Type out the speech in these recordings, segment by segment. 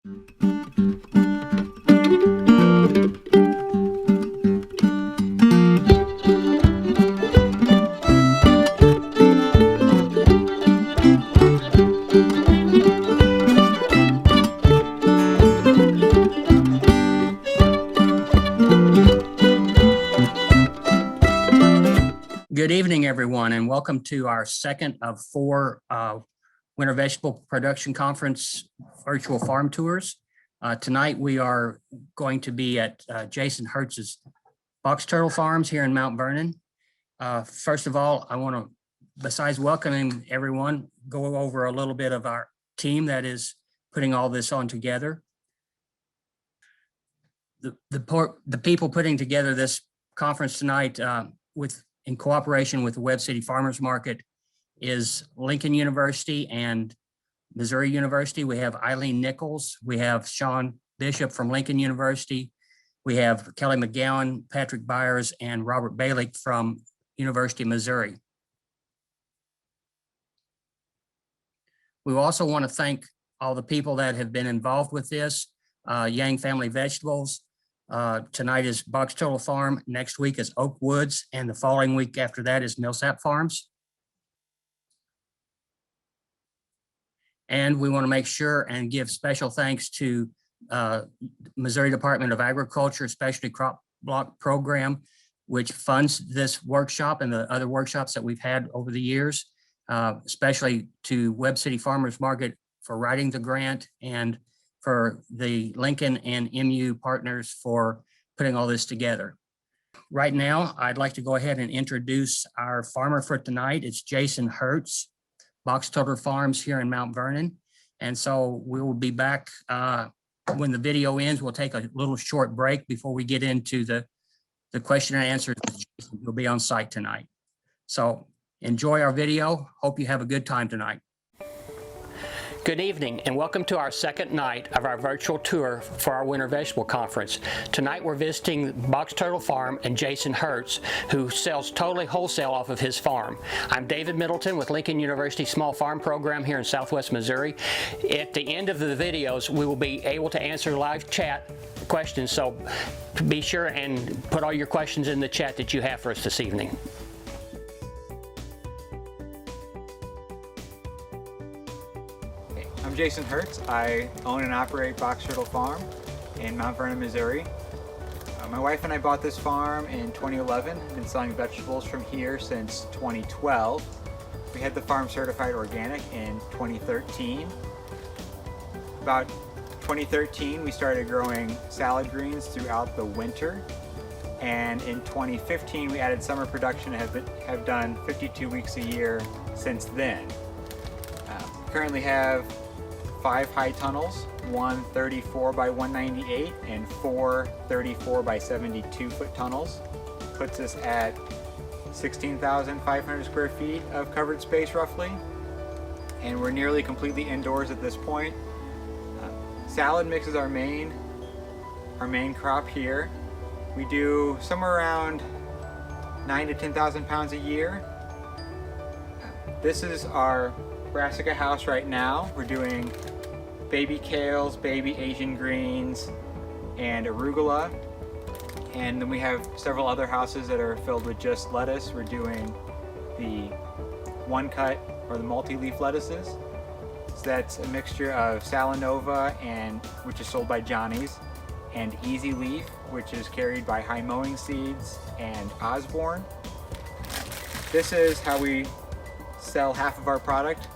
Good evening, everyone, and welcome to our second of four Winter Vegetable Production Conference virtual farm tours. Tonight, we are going to be at Jason Hertz's Box Turtle Farms here in Mount Vernon. First of all, I want to, besides welcoming everyone, go over a little bit of our team that is putting all this on together. The people putting together this conference tonight in cooperation with the Webb City Farmers Market is Lincoln University and Missouri University. We have Eileen Nichols. We have Sean Bishop from Lincoln University. We have Kelly McGowan, Patrick Byers, and Robert Bailey from University of Missouri. We also want to thank all the people that have been involved with this. Yang Family Vegetables. Tonight is Box Turtle Farm. Next week is Oak Woods, and the following week after that is Millsap Farms. And we want to make sure and give special thanks to Missouri Department of Agriculture Specialty Crop Block Program, which funds this workshop and the other workshops that we've had over the years, especially to Webb City Farmers Market for writing the grant, and for the Lincoln and MU partners for putting all this together. Right now, I'd like to go ahead and introduce our farmer for tonight. It's Jason Hertz, Box Turtle Farms here in Mount Vernon. And so we will be back when the video ends. We'll take a little short break before we get into the question and answers. You'll be on site tonight. So enjoy our video. Hope you have a good time tonight. Good evening and welcome to our second night of our virtual tour for our Winter Vegetable Conference. Tonight we're visiting Box Turtle Farm and Jason Hertz, who sells totally wholesale off of his farm. I'm David Middleton with Lincoln University Small Farm Program here in Southwest Missouri. At the end of the videos, we will be able to answer live chat questions, so be sure and put all your questions in the chat that you have for us this evening. I'm Jason Hertz. I own and operate Box Turtle Farm in Mount Vernon, Missouri. My wife and I bought this farm in 2011. Been selling vegetables from here since 2012. We had the farm certified organic in 2013. About 2013, we started growing salad greens throughout the winter. And in 2015, we added summer production and have done 52 weeks a year since then. Currently have 5 high tunnels, one 34 by 198 and 4 34 by 72 foot tunnels. Puts us at 16,500 square feet of covered space roughly. And we're nearly completely indoors at this point. Salad mix is our main crop here. We do somewhere around 9,000 to 10,000 pounds a year. This is our brassica house right now. We're doing baby kales, baby Asian greens, and arugula. And then we have several other houses that are filled with just lettuce. We're doing the one cut or the multi-leaf lettuces. So that's a mixture of Salanova, which is sold by Johnny's, and Easy Leaf, which is carried by High Mowing Seeds and Osborne. This is how we sell half of our product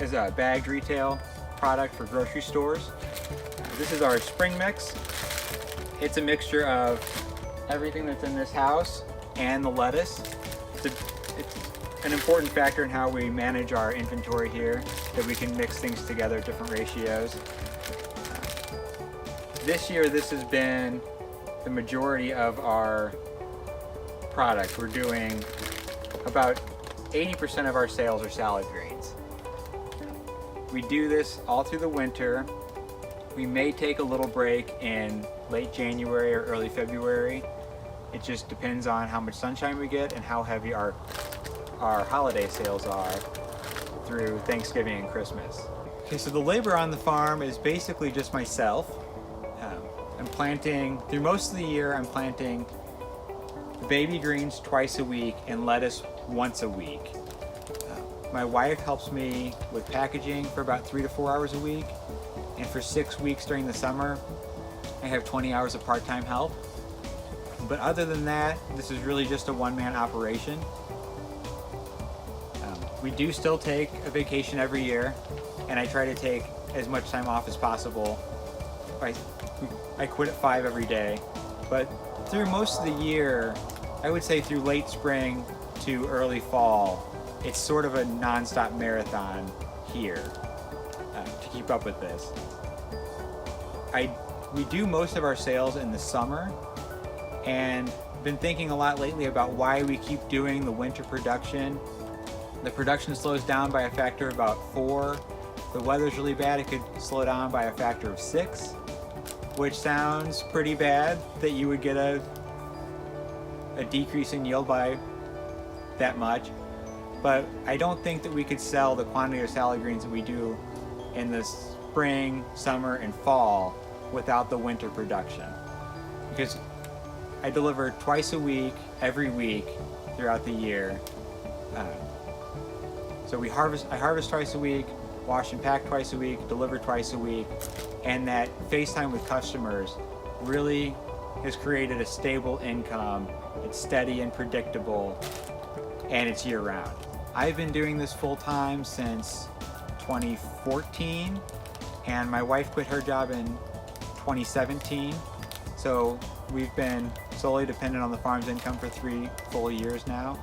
as a bagged retail product for grocery stores. This is our spring mix. It's a mixture of everything that's in this house and the lettuce. It's an important factor in how we manage our inventory here, that we can mix things together at different ratios. This year, this has been the majority of our product. We're doing about 80% of our sales are salad greens. We do this all through the winter. We may take a little break in late January or early February. It just depends on how much sunshine we get and how heavy our holiday sales are through Thanksgiving and Christmas. Okay, so the labor on the farm is basically just myself. I'm planting, through most of the year, I'm planting baby greens twice a week and lettuce once a week. My wife helps me with packaging for about 3 to 4 hours a week. And for 6 weeks during the summer, I have 20 hours of part-time help. But other than that, this is really just a one-man operation. We do still take a vacation every year, and I try to take as much time off as possible. I quit at 5 every day, but through most of the year, I would say through late spring to early fall, it's sort of a non-stop marathon here to keep up with this. We do most of our sales in the summer, and been thinking a lot lately about why we keep doing the winter production. The production slows down by a factor of about 4. If the weather's really bad, it could slow down by a factor of 6, which sounds pretty bad that you would get a decrease in yield by that much. But I don't think that we could sell the quantity of salad greens that we do in the spring, summer, and fall without the winter production. Because I deliver twice a week, every week, throughout the year. So I harvest twice a week, wash and pack twice a week, deliver twice a week, and that FaceTime with customers really has created a stable income. It's steady and predictable, and it's year-round. I've been doing this full-time since 2014, and my wife quit her job in 2017, so we've been solely dependent on the farm's income for 3 full years now.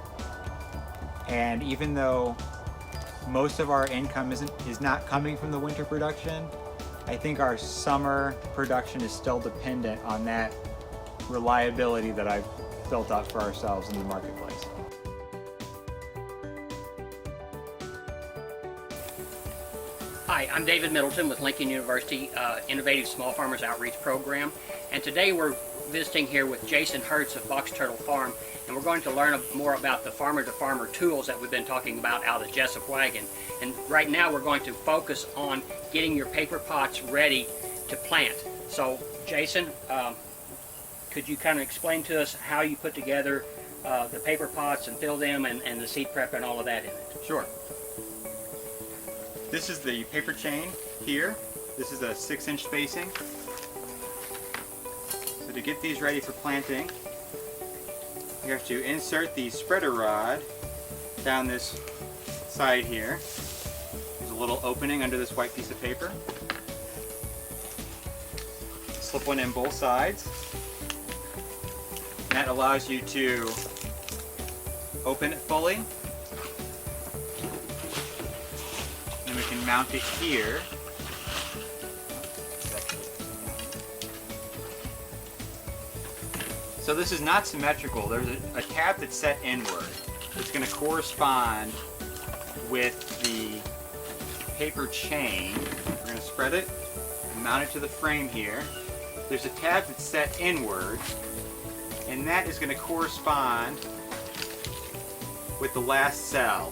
And even though most of our income is not coming from the winter production, I think our summer production is still dependent on that reliability that I've built up for ourselves in the marketplace. Hi, I'm David Middleton with Lincoln University Innovative Small Farmers Outreach Program, and today we're visiting here with Jason Hertz of Box Turtle Farm, and we're going to learn more about the farmer-to-farmer tools that we've been talking about out of the Jessup wagon. And right now we're going to focus on getting your paper pots ready to plant. So Jason, could you kind of explain to us how you put together the paper pots and fill them and the seed prep and all of that in it? Sure. This is the paper chain here. This is a 6-inch spacing. So to get these ready for planting, you have to insert the spreader rod down this side here. There's a little opening under this white piece of paper. Slip one in both sides. And that allows you to open it fully. And we can mount it here. So this is not symmetrical. There's a tab that's set inward. It's going to correspond with the paper chain. We're going to spread it and mount it to the frame here. There's a tab that's set inward, and that is going to correspond with the last cell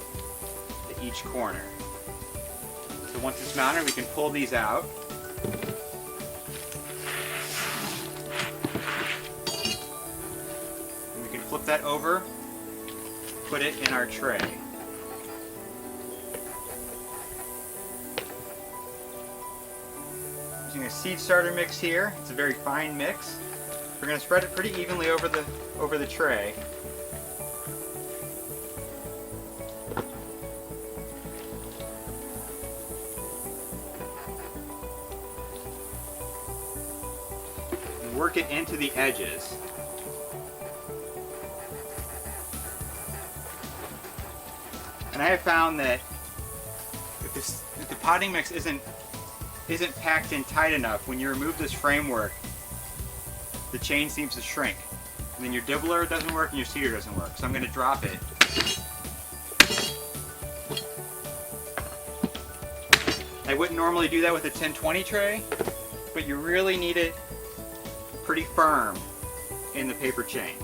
at each corner. So once it's mounted, we can pull these out. Flip that over, put it in our tray. Using a seed starter mix here, it's a very fine mix. We're going to spread it pretty evenly over the tray. And work it into the edges. And I have found that if the potting mix isn't packed in tight enough, when you remove this framework, the chain seems to shrink. And then your dibbler doesn't work and your seeder doesn't work. So I'm going to drop it. I wouldn't normally do that with a 1020 tray, but you really need it pretty firm in the paper chain.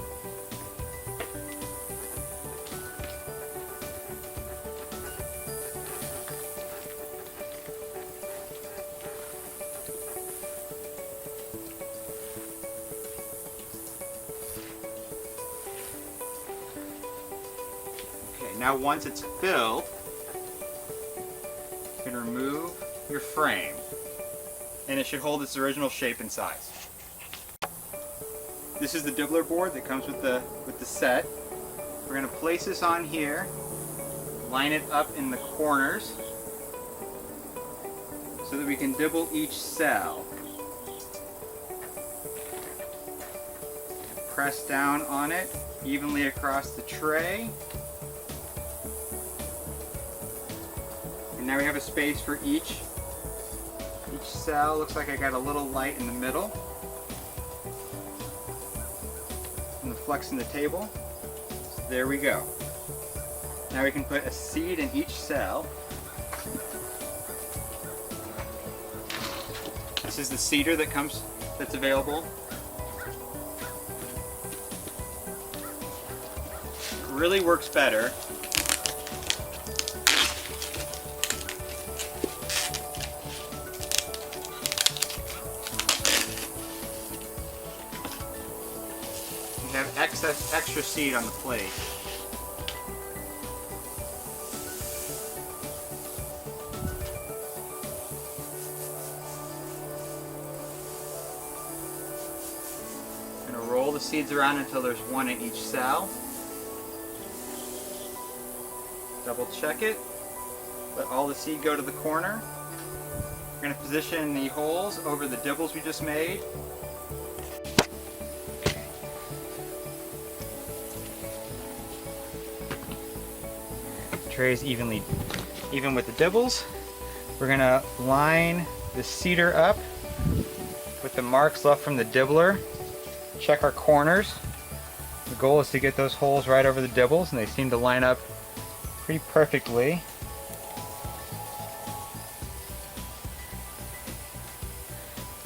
Now once it's filled, you can remove your frame and it should hold its original shape and size. This is the dibbler board that comes with the set. We're going to place this on here, line it up in the corners so that we can dibble each cell. Press down on it evenly across the tray. And now we have a space for each cell. Looks like I got a little light in the middle. And the flex in the table. So there we go. Now we can put a seed in each cell. This is the seeder that's available. It really works better you have extra seed on the plate. I'm going to roll the seeds around until there's one in each cell. Double check it. Let all the seed go to the corner. We're going to position the holes over the dibbles we just made. Tray is even with the dibbles. We're going to line the seeder up with the marks left from the dibbler. Check our corners. The goal is to get those holes right over the dibbles, and they seem to line up pretty perfectly.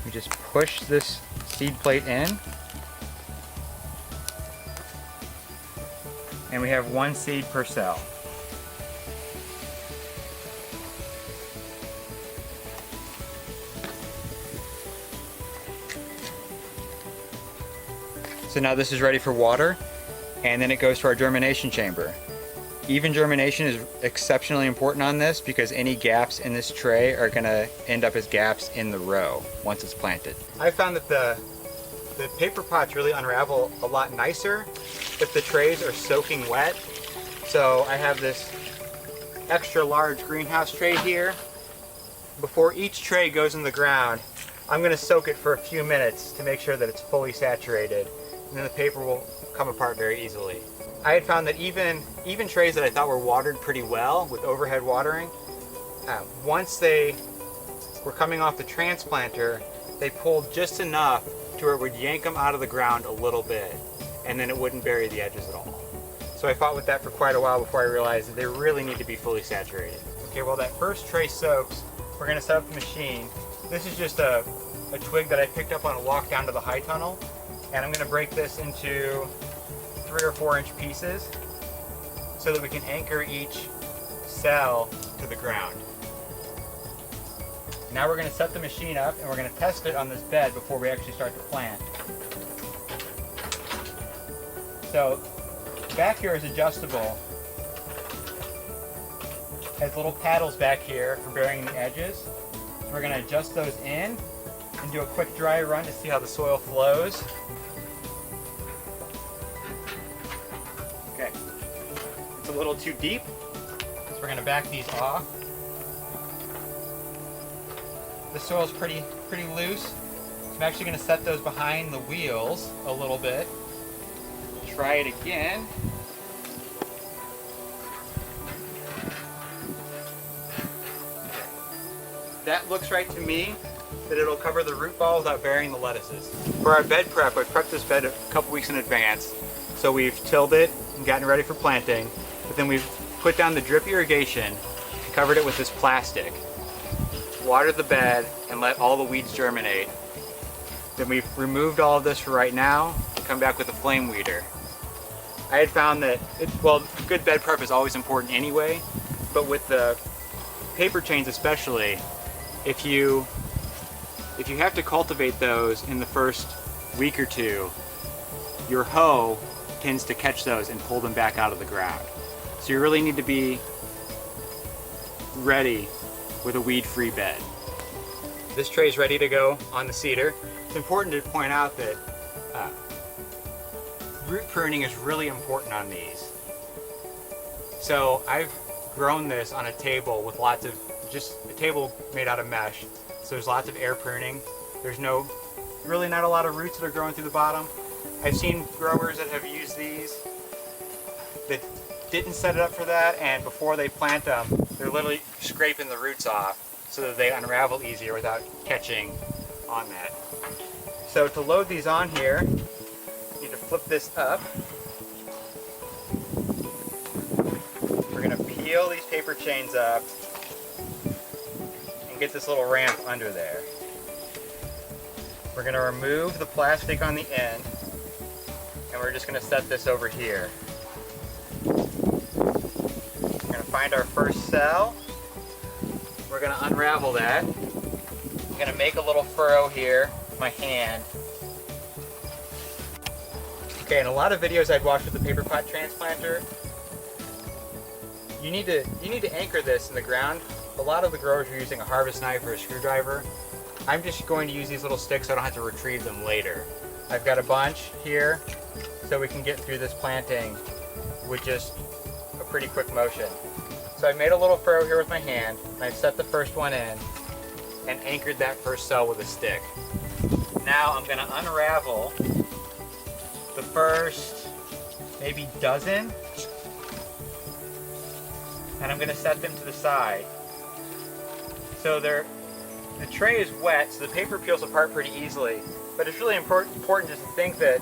We just push this seed plate in, and we have one seed per cell. So now this is ready for water, and then it goes to our germination chamber. Even germination is exceptionally important on this because any gaps in this tray are going to end up as gaps in the row once it's planted. I found that the paper pots really unravel a lot nicer if the trays are soaking wet. So I have this extra large greenhouse tray here. Before each tray goes in the ground, I'm going to soak it for a few minutes to make sure that it's fully saturated, and then the paper will come apart very easily. I had found that even trays that I thought were watered pretty well with overhead watering, once they were coming off the transplanter, they pulled just enough to where it would yank them out of the ground a little bit, and then it wouldn't bury the edges at all. So I fought with that for quite a while before I realized that they really need to be fully saturated. Okay, while that first tray soaks, we're going to set up the machine. This is just a twig that I picked up on a walk down to the high tunnel, and I'm going to break this into 3 or 4 inch pieces so that we can anchor each cell to the ground. Now we're going to set the machine up and we're going to test it on this bed before we actually start to plant. So back here is adjustable. Has little paddles back here for burying the edges. So we're going to adjust those in and do a quick dry run to see how the soil flows. Okay, it's a little too deep, so we're going to back these off. The soil's pretty loose, so I'm actually going to set those behind the wheels a little bit. Try it again. That looks right to me, that it'll cover the root ball without burying the lettuces. For our bed prep, I've prepped this bed a couple weeks in advance. So we've tilled it and gotten ready for planting, but then we've put down the drip irrigation, covered it with this plastic, watered the bed, and let all the weeds germinate. Then we've removed all of this for right now, and come back with a flame weeder. I had found that, good bed prep is always important anyway, but with the paper chains especially, if you have to cultivate those in the first week or two, your hoe tends to catch those and pull them back out of the ground. So you really need to be ready with a weed-free bed. This tray is ready to go on the cedar. It's important to point out that root pruning is really important on these. So I've grown this on a table with lots of, just a table made out of mesh. So there's lots of air pruning. There's really not a lot of roots that are growing through the bottom. I've seen growers that have used these that didn't set it up for that, and before they plant them, they're literally scraping the roots off so that they unravel easier without catching on that. So to load these on here, you need to flip this up. We're gonna peel these paper chains up and get this little ramp under there. We're gonna remove the plastic on the end, and we're just gonna set this over here. We're gonna find our first cell. We're gonna unravel that. I'm gonna make a little furrow here with my hand. Okay, in a lot of videos I'd watched with the paper pot transplanter, you need to anchor this in the ground. A lot of the growers are using a harvest knife or a screwdriver. I'm just going to use these little sticks so I don't have to retrieve them later. I've got a bunch here so we can get through this planting with just a pretty quick motion. So I made a little furrow here with my hand, and I set the first one in and anchored that first cell with a stick. Now I'm going to unravel the first maybe dozen, and I'm going to set them to the side. So the tray is wet, so the paper peels apart pretty easily, but it's really important just to think that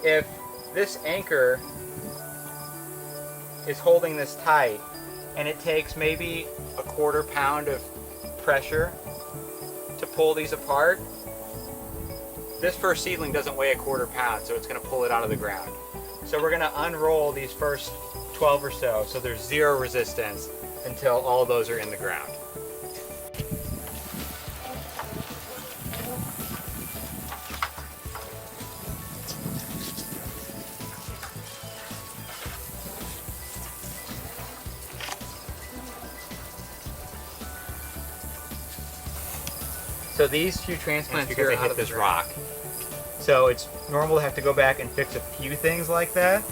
if this anchor is holding this tight and it takes maybe a quarter pound of pressure to pull these apart, this first seedling doesn't weigh a quarter pound, so it's going to pull it out of the ground. So we're going to unroll these first 12 or so there's zero resistance until all of those are in the ground. So these few transplants here hit this rock. So it's normal to have to go back and fix a few things like that.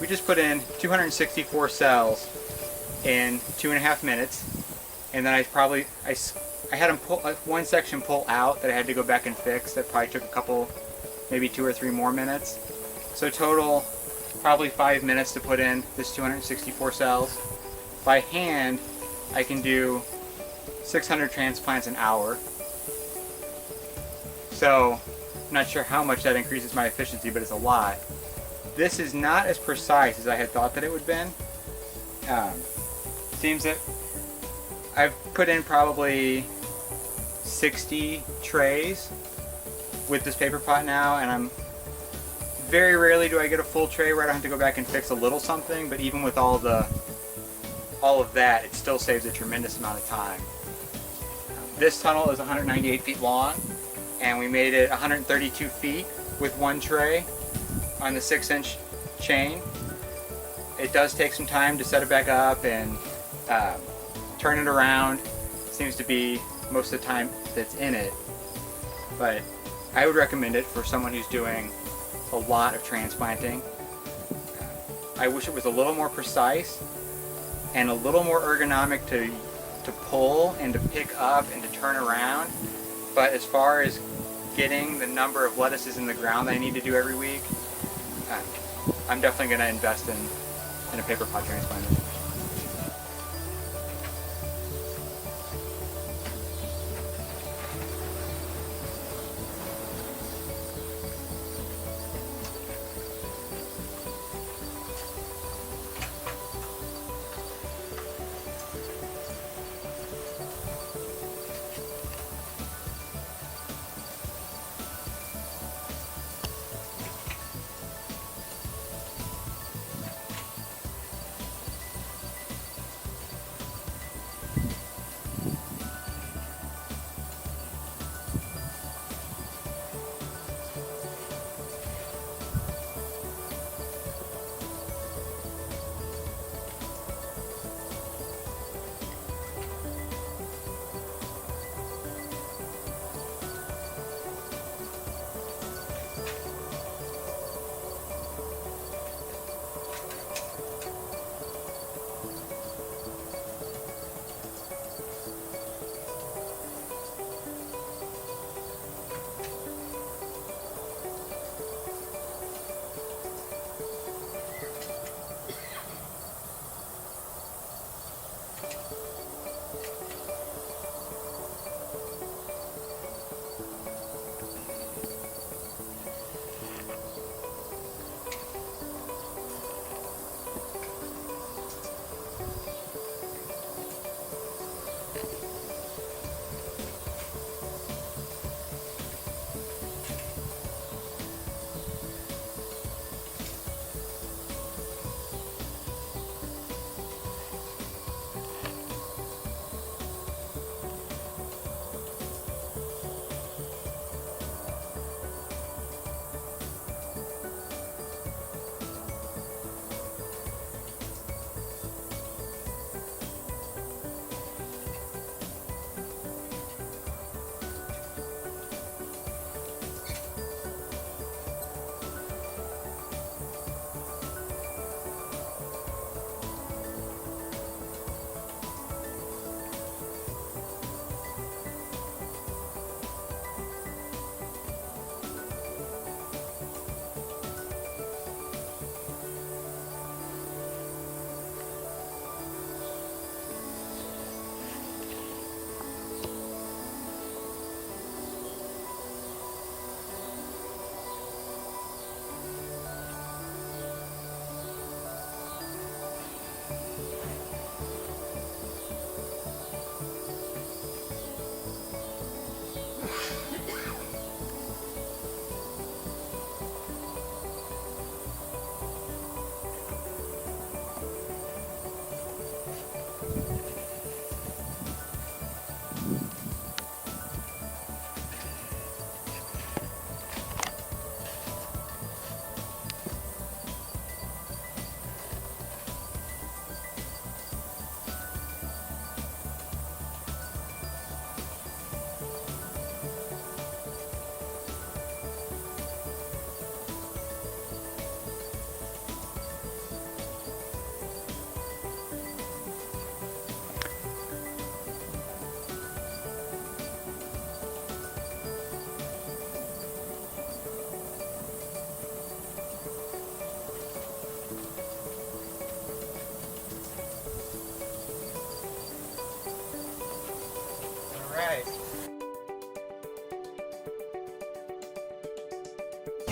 We just put in 264 cells in 2.5 minutes, and then I had them pull one section pull out that I had to go back and fix. That probably took a couple, maybe 2 or 3 more minutes. So total, probably 5 minutes to put in this 264 cells. By hand, I can do 600 transplants an hour. So I'm not sure how much that increases my efficiency, but it's a lot. This is not as precise as I had thought that it would have been. Seems that I've put in probably 60 trays with this paper pot now, and very rarely do I get a full tray where I don't have to go back and fix a little something, but even with all of that, it still saves a tremendous amount of time. This tunnel is 198 feet long, and we made it 132 feet with one tray on the 6-inch chain. It does take some time to set it back up and turn it around. Seems to be most of the time that's in it, but I would recommend it for someone who's doing a lot of transplanting. I wish it was a little more precise and a little more ergonomic to pull and to pick up and to turn around, but as far as getting the number of lettuces in the ground that I need to do every week, I'm definitely going to invest in a paper pot transplanter.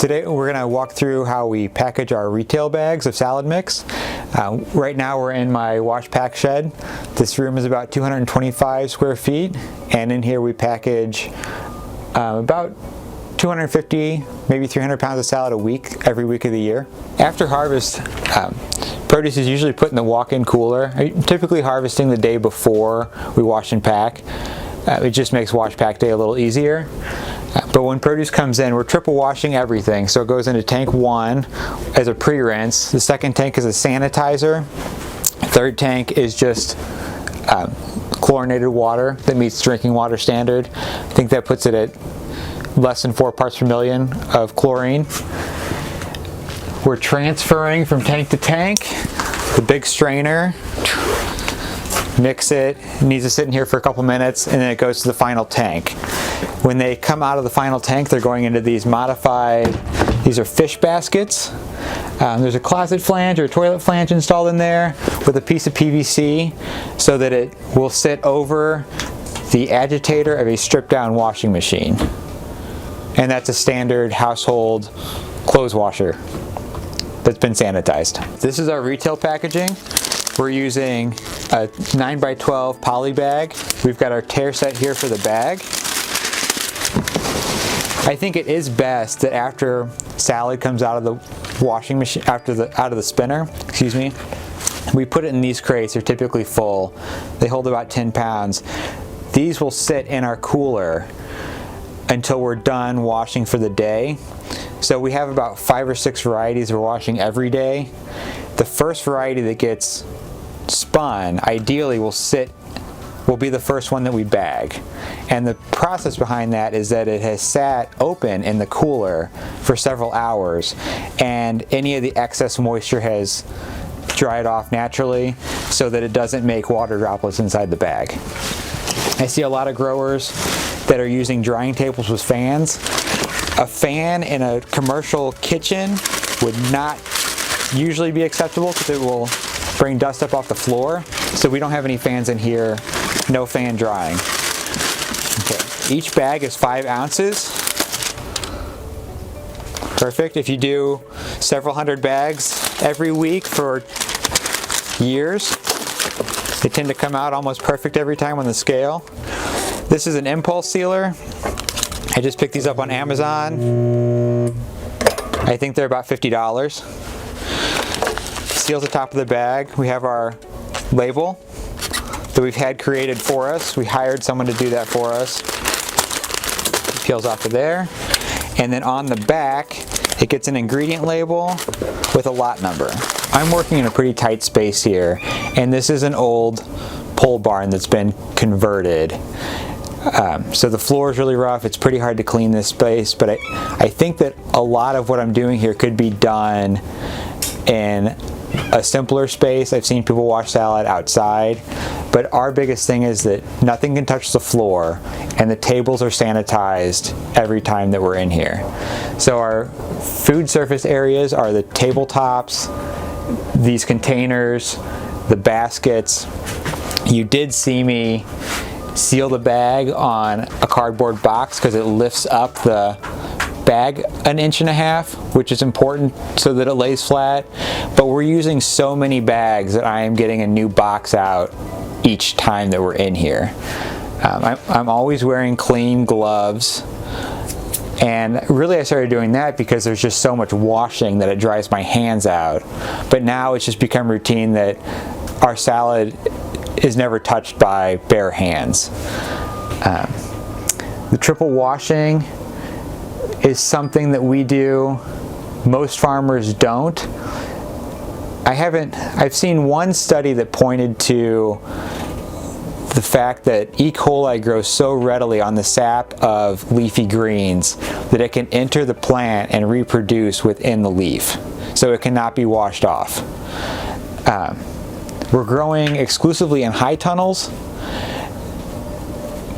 Today we're going to walk through how we package our retail bags of salad mix. Right now we're in my wash pack shed. This room is about 225 square feet, and in here we package about 250, maybe 300 pounds of salad a week, every week of the year. After harvest, produce is usually put in the walk-in cooler, typically harvesting the day before we wash and pack. It just makes wash pack day a little easier. But when produce comes in, we're triple washing everything. So it goes into tank 1 as a pre-rinse. The second tank is a sanitizer. Third tank is just chlorinated water that meets drinking water standard. I think that puts it at less than 4 parts per million of chlorine. We're transferring from tank to tank. The big strainer, mix it needs to sit in here for a couple minutes, and then it goes to the final tank. When they come out of the final tank, they're going into these modified, these are fish baskets. There's a closet flange or a toilet flange installed in there with a piece of PVC so that it will sit over the agitator of a stripped down washing machine. And that's a standard household clothes washer that's been sanitized. This is our retail packaging. We're using a 9x12 poly bag. We've got our tear set here for the bag. I think it is best that after salad comes out of the washing machine, out of the spinner, excuse me, we put it in these crates. They're typically full. They hold about 10 pounds. These will sit in our cooler until we're done washing for the day. So we have about 5 or 6 varieties we're washing every day. The first variety that gets spun ideally will be the first one that we bag. And the process behind that is that it has sat open in the cooler for several hours, and any of the excess moisture has dried off naturally so that it doesn't make water droplets inside the bag. I see a lot of growers that are using drying tables with fans. A fan in a commercial kitchen would not usually be acceptable because it will bring dust up off the floor. So we don't have any fans in here, no fan drying. Okay. Each bag is 5 ounces. Perfect. If you do several hundred bags every week for years, they tend to come out almost perfect every time on the scale. This is an impulse sealer. I just picked these up on Amazon. I think they're about $50. Seals the top of the bag. We have our label that we've had created for us. We hired someone to do that for us. It peels off of there. And then on the back, it gets an ingredient label with a lot number. I'm working in a pretty tight space here, and this is an old pole barn that's been converted. So the floor is really rough. It's pretty hard to clean this space, but I think that a lot of what I'm doing here could be done in a simpler space. I've seen people wash salad outside, but our biggest thing is that nothing can touch the floor, and the tables are sanitized every time that we're in here. So our food surface areas are the tabletops, these containers, the baskets. You did see me seal the bag on a cardboard box because it lifts up the bag 1.5 inches, which is important so that it lays flat. But we're using so many bags that I am getting a new box out each time that we're in here. I'm always wearing clean gloves, and really I started doing that because there's just so much washing that it dries my hands out. But now it's just become routine that our salad is never touched by bare hands. The triple washing is something that we do. Most farmers don't. I've seen one study that pointed to the fact that E. coli grows so readily on the sap of leafy greens that it can enter the plant and reproduce within the leaf. So it cannot be washed off. We're growing exclusively in high tunnels,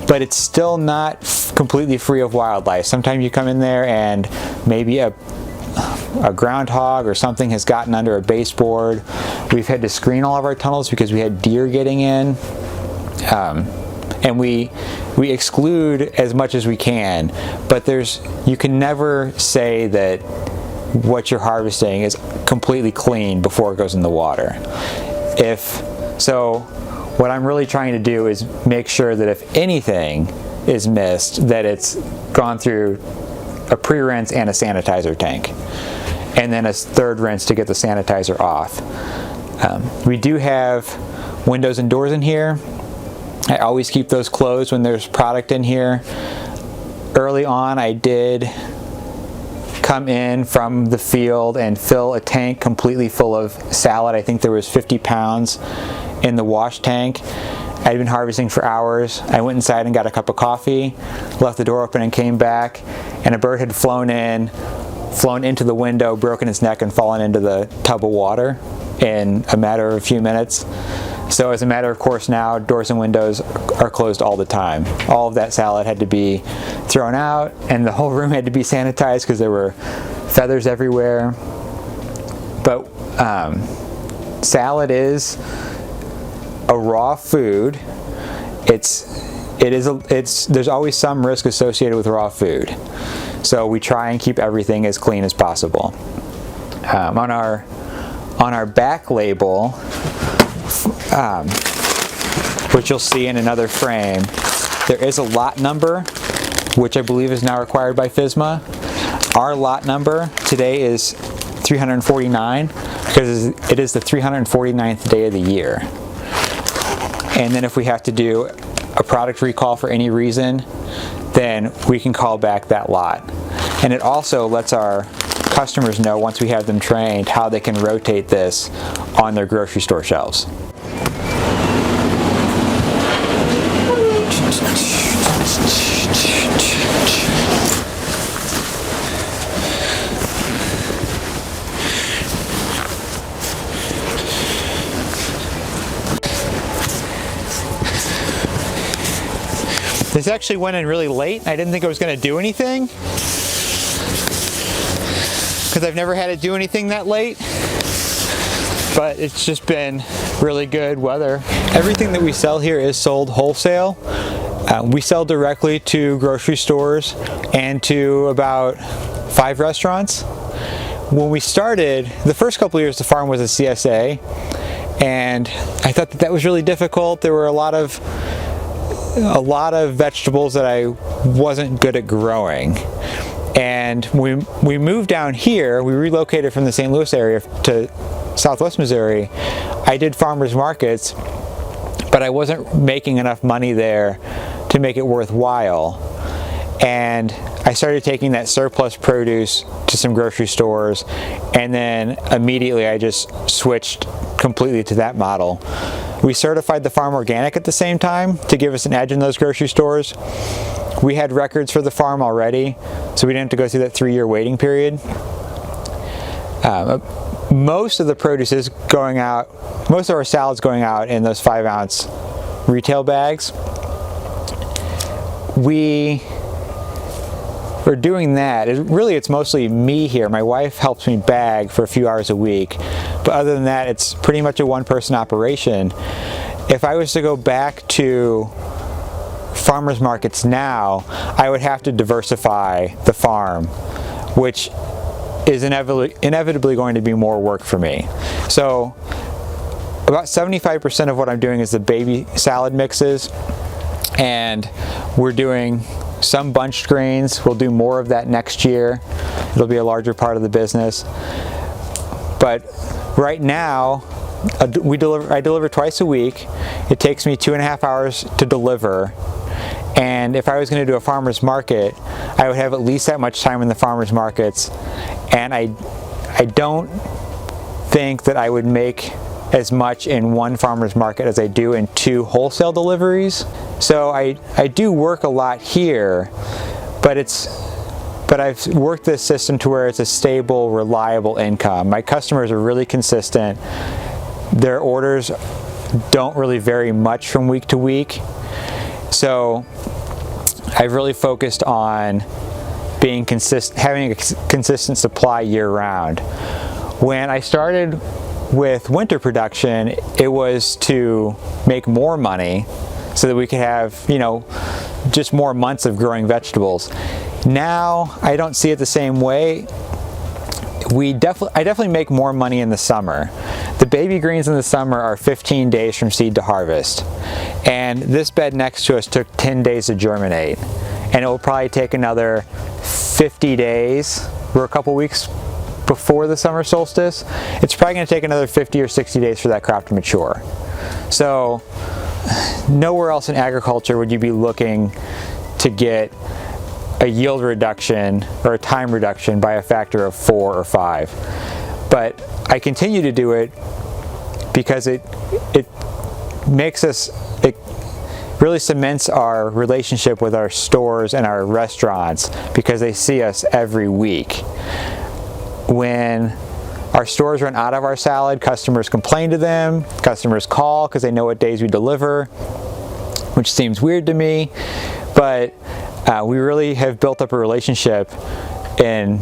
but it's still not completely free of wildlife. Sometimes you come in there and maybe a groundhog or something has gotten under a baseboard. We've had to screen all of our tunnels because we had deer getting in. and we exclude as much as we can, but you can never say that what you're harvesting is completely clean before it goes in the water. So what I'm really trying to do is make sure that if anything is missed, that it's gone through a pre-rinse and a sanitizer tank, and then a third rinse to get the sanitizer off. We do have windows and doors in here. I always keep those closed when there's product in here. Early on, I did come in from the field and fill a tank completely full of salad. I think there was 50 pounds in the wash tank. I'd been harvesting for hours. I went inside and got a cup of coffee, left the door open and came back, and a bird had flown into the window, broken its neck, and fallen into the tub of water in a matter of a few minutes. So as a matter of course now, doors and windows are closed all the time. All of that salad had to be thrown out, and the whole room had to be sanitized because there were feathers everywhere. But salad is a raw food. There's always some risk associated with raw food. So we try and keep everything as clean as possible. On our back label, which you'll see in another frame, there is a lot number, which I believe is now required by FSMA. Our lot number today is 349 because it is the 349th day of the year. And then if we have to do a product recall for any reason, then we can call back that lot. And it also lets our customers know, once we have them trained, how they can rotate this on their grocery store shelves. This actually went in really late. I didn't think it was going to do anything, because I've never had it do anything that late, but it's just been really good weather. Everything that we sell here is sold wholesale. We sell directly to grocery stores and to about 5 restaurants. When we started, the first couple of years, the farm was a CSA, and I thought that was really difficult. There were a lot of vegetables that I wasn't good at growing. And we moved down here, we relocated from the St. Louis area to Southwest Missouri. I did farmers markets, but I wasn't making enough money there to make it worthwhile. And I started taking that surplus produce to some grocery stores, and then immediately I just switched completely to that model. We certified the farm organic at the same time to give us an edge in those grocery stores. We had records for the farm already, so we didn't have to go through that 3-year waiting period. Most of the produce is going out, most of our salad's going out in those 5-ounce retail bags. We are doing that. It's mostly me here. My wife helps me bag for a few hours a week, but other than that, it's pretty much a one-person operation. If I was to go back to farmers markets now, I would have to diversify the farm, which is inevitably going to be more work for me. So about 75% of what I'm doing is the baby salad mixes, and we're doing some bunched grains. We'll do more of that next year. It'll be a larger part of the business. But right now, I deliver twice a week. It takes me 2.5 hours to deliver. And if I was going to do a farmer's market, I would have at least that much time in the farmer's markets. And I don't think that I would make as much in one farmer's market as I do in 2 wholesale deliveries. So I do work a lot here, but I've worked this system to where it's a stable, reliable income. My customers are really consistent. Their orders don't really vary much from week to week. So I've really focused on being having a consistent supply year-round. When I started with winter production, it was to make more money so that we could have, you know, just more months of growing vegetables. Now I don't see it the same way. I definitely make more money in the summer. The baby greens in the summer are 15 days from seed to harvest, and this bed next to us took 10 days to germinate, and it will probably take another 50 days. We're a couple weeks before the summer solstice. It's probably going to take another 50 or 60 days for that crop to mature. So nowhere else in agriculture would you be looking to get a yield reduction or a time reduction by a factor of 4 or 5. But I continue to do it because it makes us, it really cements our relationship with our stores and our restaurants, because they see us every week. When our stores run out of our salad, customers complain to them, customers call because they know what days we deliver, which seems weird to me, but we really have built up a relationship in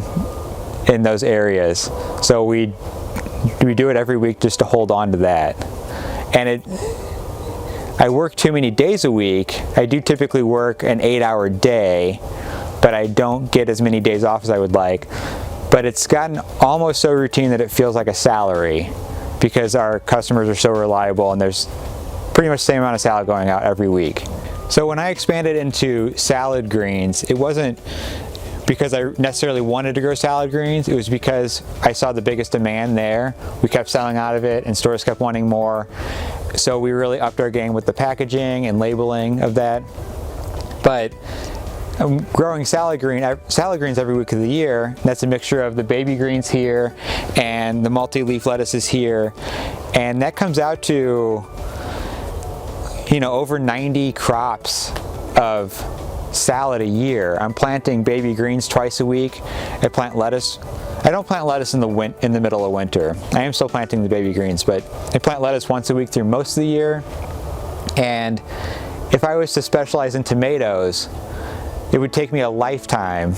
those areas. So we do it every week just to hold on to that. And I work too many days a week. I do typically work an 8-hour day, but I don't get as many days off as I would like. But it's gotten almost so routine that it feels like a salary, because our customers are so reliable and there's pretty much the same amount of salad going out every week. So when I expanded into salad greens, it wasn't because I necessarily wanted to grow salad greens. It was because I saw the biggest demand there. We kept selling out of it and stores kept wanting more. So we really upped our game with the packaging and labeling of that. But growing salad greens every week of the year, that's a mixture of the baby greens here and the multi-leaf lettuces here. And that comes out to, you know, over 90 crops of salad a year. I'm planting baby greens twice a week. I plant lettuce. I don't plant lettuce in the middle of winter. I am still planting the baby greens, but I plant lettuce once a week through most of the year. And if I was to specialize in tomatoes, it would take me a lifetime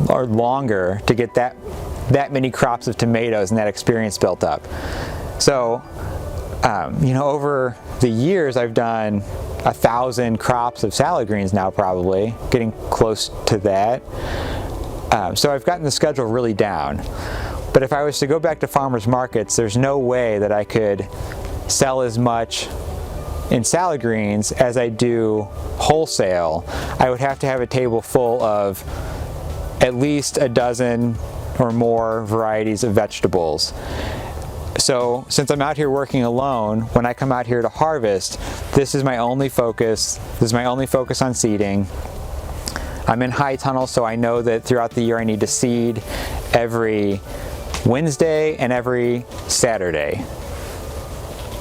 or longer to get that many crops of tomatoes and that experience built up. So, you know, over the years I've done 1,000 crops of salad greens now, probably getting close to that. So I've gotten the schedule really down. But if I was to go back to farmers markets, there's no way that I could sell as much in salad greens as I do wholesale. I would have to have a table full of at least a dozen or more varieties of vegetables. So since I'm out here working alone, when I come out here to harvest, this is my only focus. This is my only focus on seeding. I'm in high tunnel, so I know that throughout the year I need to seed every Wednesday and every Saturday.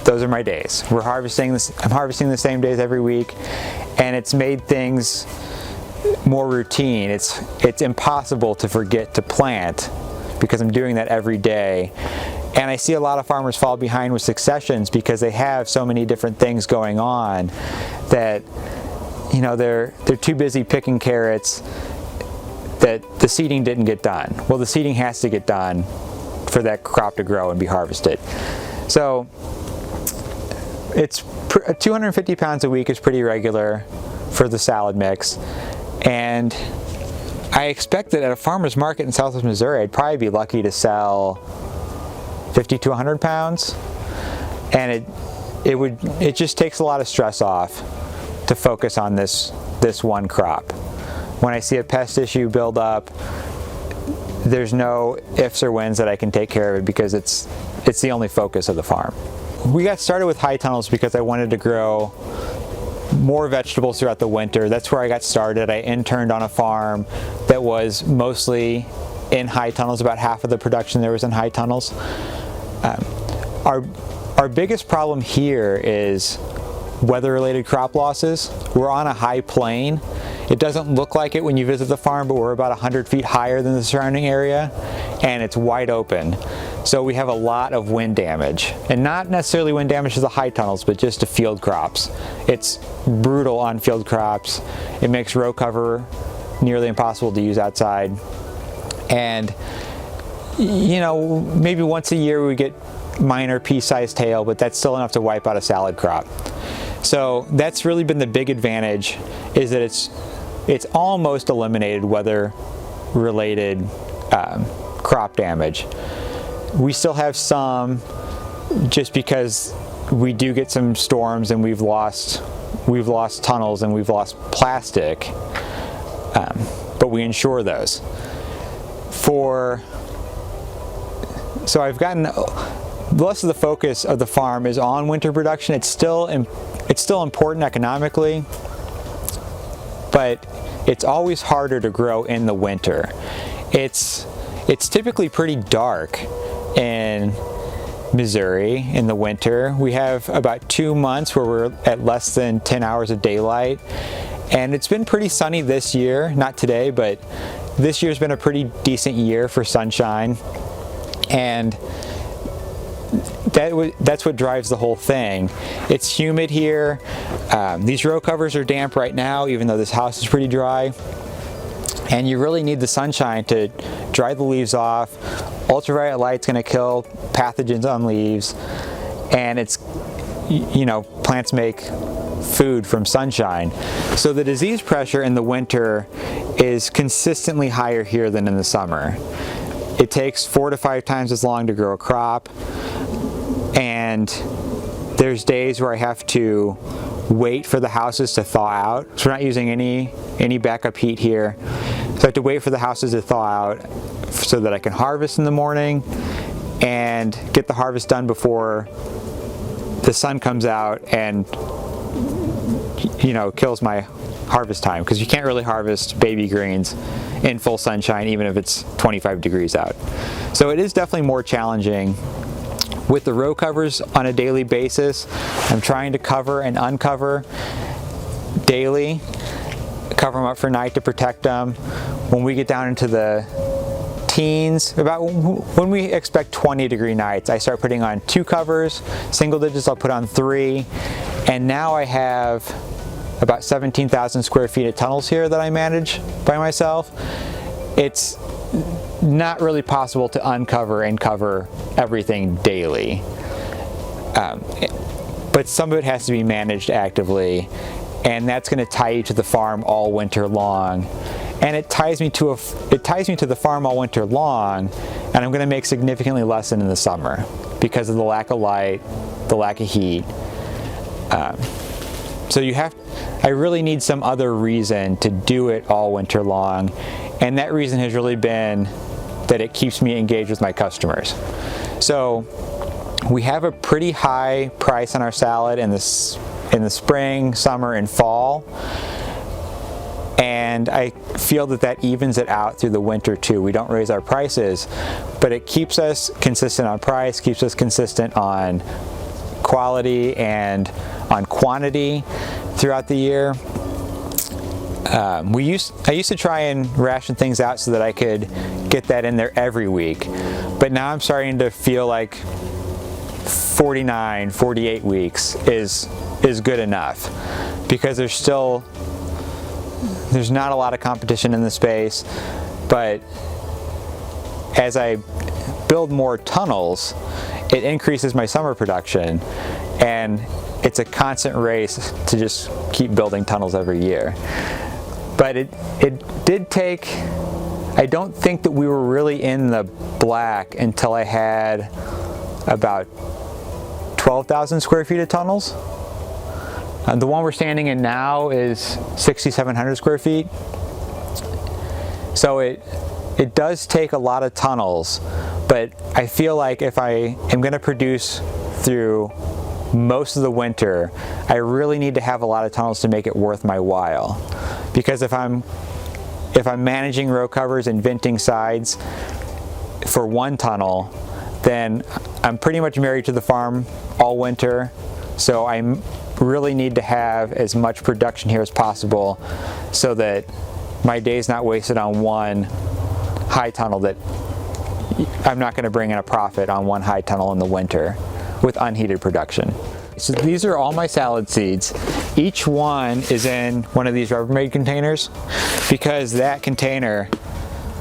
Those are my days. I'm harvesting the same days every week, and it's made things more routine. It's impossible to forget to plant because I'm doing that every day. And I see a lot of farmers fall behind with successions because they have so many different things going on that, you know, they're too busy picking carrots that the seeding didn't get done. Well, the seeding has to get done for that crop to grow and be harvested. So it's 250 pounds a week is pretty regular for the salad mix. And I expect that at a farmer's market in Southwest Missouri, I'd probably be lucky to sell 50 to 100 pounds. And it just takes a lot of stress off to focus on this one crop. When I see a pest issue build up, there's no ifs or whens that I can take care of it because it's the only focus of the farm. We got started with high tunnels because I wanted to grow more vegetables throughout the winter. That's where I got started. I interned on a farm that was mostly in high tunnels. About half of the production there was in high tunnels. Our biggest problem here is weather-related crop losses. We're on a high plain. It doesn't look like it when you visit the farm, but we're about 100 feet higher than the surrounding area, and it's wide open. So we have a lot of wind damage, and not necessarily wind damage to the high tunnels, but just to field crops. It's brutal on field crops. It makes row cover nearly impossible to use outside. And, you know, maybe once a year we get minor pea-sized hail, but that's still enough to wipe out a salad crop. So that's really been the big advantage, is that it's almost eliminated weather-related crop damage. We still have some, just because we do get some storms and we've lost tunnels and we've lost plastic, but we insure those. So I've gotten, less of the focus of the farm is on winter production. It's still important economically, but it's always harder to grow in the winter. It's typically pretty dark in Missouri in the winter. We have about 2 months where we're at less than 10 hours of daylight, and it's been pretty sunny this year. Not today, but this year's been a pretty decent year for sunshine, and that's what drives the whole thing. It's humid here. These row covers are damp right now, even though this house is pretty dry. And you really need the sunshine to dry the leaves off. Ultraviolet light's going to kill pathogens on leaves, and it's, plants make food from sunshine. So the disease pressure in the winter is consistently higher here than in the summer. It takes 4 to 5 times as long to grow a crop, and there's days where I have to wait for the houses to thaw out. So we're not using any backup heat here. So I have to wait for the houses to thaw out so that I can harvest in the morning and get the harvest done before the sun comes out and kills my harvest time, because you can't really harvest baby greens in full sunshine even if it's 25 degrees out. So it is definitely more challenging. With the row covers on a daily basis, I'm trying to cover and uncover daily, cover them up for night to protect them. When we get down into the teens, about when we expect 20-degree nights, I start putting on 2 covers. Single digits, I'll put on 3. And now I have about 17,000 square feet of tunnels here that I manage by myself. It's not really possible to uncover and cover everything daily. But some of it has to be managed actively, and that's going to tie you to the farm all winter long. And it ties me to the farm all winter long, and I'm going to make significantly less than in the summer because of the lack of light, the lack of heat. So I really need some other reason to do it all winter long, and that reason has really been that it keeps me engaged with my customers. So we have a pretty high price on our salad in the spring, summer, and fall, and I feel that evens it out through the winter too. We don't raise our prices, but it keeps us consistent on price, keeps us consistent on quality and on quantity throughout the year. I used to try and ration things out so that I could get that in there every week, but now I'm starting to feel like 49, 48 weeks is good enough, because there's not a lot of competition in the space. But as I build more tunnels, it increases my summer production, and it's a constant race to just keep building tunnels every year. But it did take, I don't think that we were really in the black until I had about 12,000 square feet of tunnels. The one we're standing in now is 6,700 square feet. So it does take a lot of tunnels, but I feel like if I am going to produce through most of the winter, I really need to have a lot of tunnels to make it worth my while. Because if I'm managing row covers and venting sides for one tunnel, then I'm pretty much married to the farm all winter. So I really need to have as much production here as possible so that my day's not wasted on one high tunnel, that I'm not going to bring in a profit on one high tunnel in the winter with unheated production. So these are all my salad seeds. Each one is in one of these Rubbermaid containers because that container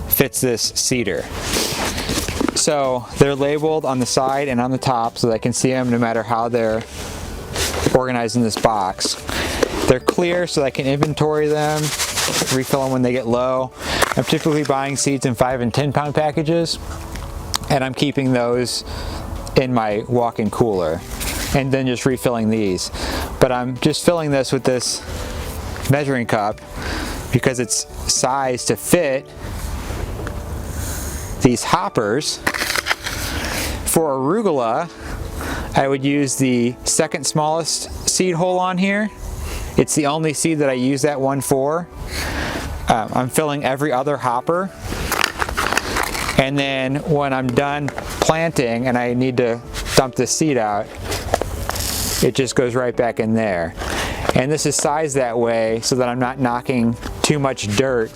fits this seeder. So they're labeled on the side and on the top so that I can see them no matter how they're organized in this box. They're clear so I can inventory them, refill them when they get low. I'm typically buying seeds in 5 and 10 pound packages, and I'm keeping those in my walk-in cooler and then just refilling these. But I'm just filling this with this measuring cup because it's sized to fit these hoppers. For arugula, I would use the second smallest seed hole on here. It's the only seed that I use that one for. I'm filling every other hopper. And then when I'm done planting and I need to dump this seed out, it just goes right back in there. And this is sized that way so that I'm not knocking too much dirt,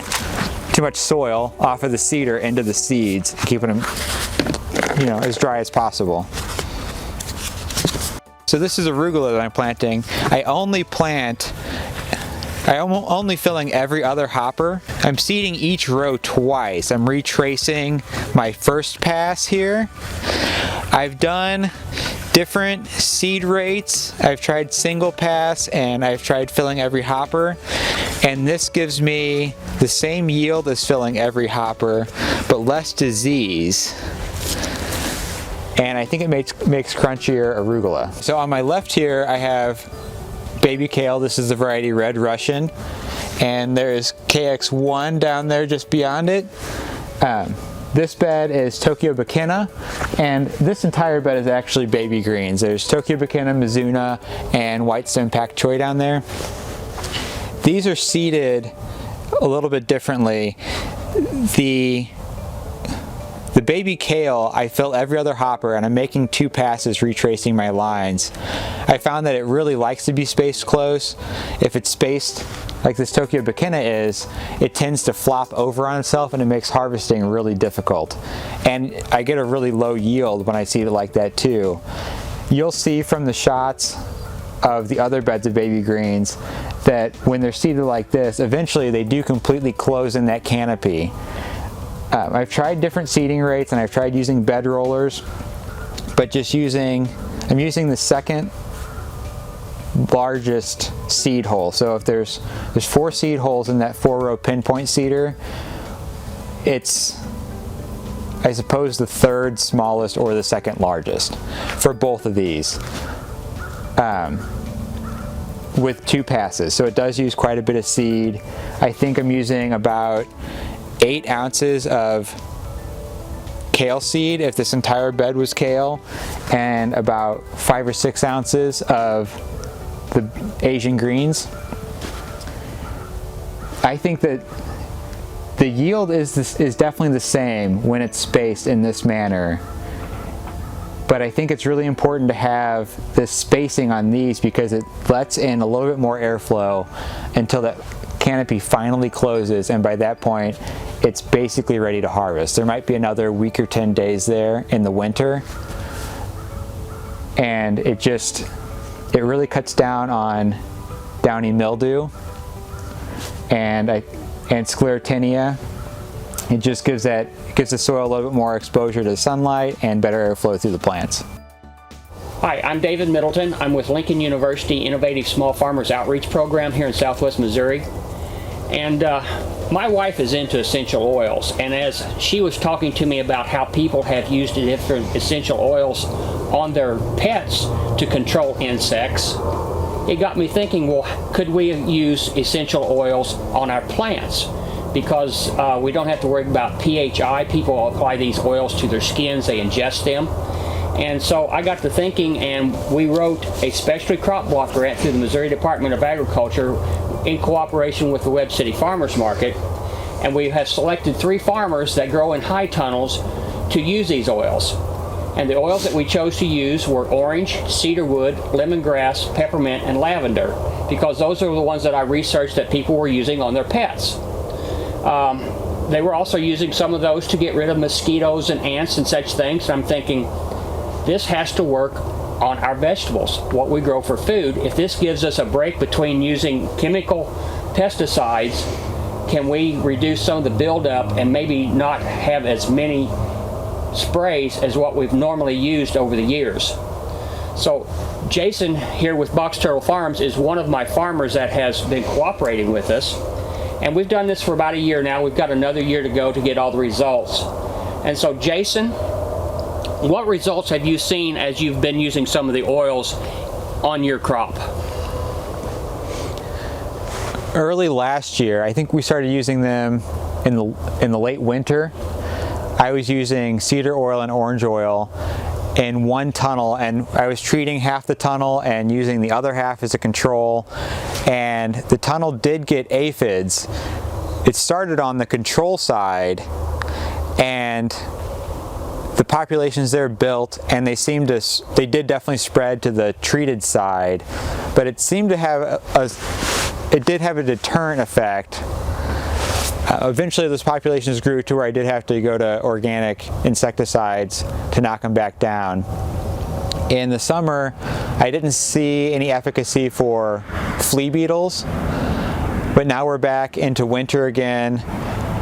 too much soil off of the seeder into the seeds, keeping them, you know, as dry as possible. So this is arugula that I'm planting. I'm only filling every other hopper. I'm seeding each row twice. I'm retracing my first pass here. I've done different seed rates. I've tried single pass and I've tried filling every hopper. And this gives me the same yield as filling every hopper, but less disease. And I think it makes crunchier arugula. So on my left here, I have baby kale. This is the variety Red Russian. And there's KX1 down there just beyond it. This bed is Tokyo Bakina, and this entire bed is actually baby greens. There's Tokyo Bakina, Mizuna, and White Stem Pak Choi down there. These are seeded a little bit differently. The baby kale, I fill every other hopper, and I'm making 2 passes retracing my lines. I found that it really likes to be spaced close. If it's spaced like this Tokyo Bakina is, it tends to flop over on itself and it makes harvesting really difficult. And I get a really low yield when I seed it like that too. You'll see from the shots of the other beds of baby greens that when they're seeded like this, eventually they do completely close in that canopy. I've tried different seeding rates and I've tried using bed rollers, but I'm using the second largest seed hole. So if there's 4 seed holes in that 4-row pinpoint seeder, it's, I suppose, the 3rd smallest or the 2nd largest for both of these, with 2 passes. So it does use quite a bit of seed. I think I'm using about 8 ounces of kale seed if this entire bed was kale, and about 5 or 6 ounces of the Asian greens. I think that the yield is definitely the same when it's spaced in this manner, but I think it's really important to have this spacing on these because it lets in a little bit more airflow until that canopy finally closes, and by that point it's basically ready to harvest. There might be another week or 10 days there in the winter, and it really cuts down on downy mildew and sclerotinia. It just gives the soil a little bit more exposure to sunlight and better airflow through the plants. Hi, I'm David Middleton. I'm with Lincoln University Innovative Small Farmers Outreach Program here in Southwest Missouri. And my wife is into essential oils, and as she was talking to me about how people have used different essential oils on their pets to control insects, it got me thinking, well, could we use essential oils on our plants? Because we don't have to worry about PHI. People apply these oils to their skins, they ingest them. And so I got to thinking, and we wrote a specialty crop block grant through the Missouri Department of Agriculture in cooperation with the Webb City Farmers Market. And we have selected 3 farmers that grow in high tunnels to use these oils. And the oils that we chose to use were orange, cedarwood, lemongrass, peppermint, and lavender, because those are the ones that I researched that people were using on their pets. They were also using some of those to get rid of mosquitoes and ants and such things. And I'm thinking, this has to work on our vegetables, what we grow for food. If this gives us a break between using chemical pesticides, can we reduce some of the buildup and maybe not have as many sprays as what we've normally used over the years? So Jason here with Box Turtle Farms is one of my farmers that has been cooperating with us. And we've done this for about a year now. We've got another year to go to get all the results. And so Jason, what results have you seen as you've been using some of the oils on your crop? Early last year, I think we started using them in the late winter. I was using cedar oil and orange oil in one tunnel, and I was treating half the tunnel and using the other half as a control, and the tunnel did get aphids. It started on the control side, and the populations there built, and they did definitely spread to the treated side, but it seemed to have it did have a deterrent effect. Eventually those populations grew to where I did have to go to organic insecticides to knock them back down. In the summer, I didn't see any efficacy for flea beetles, but now we're back into winter again,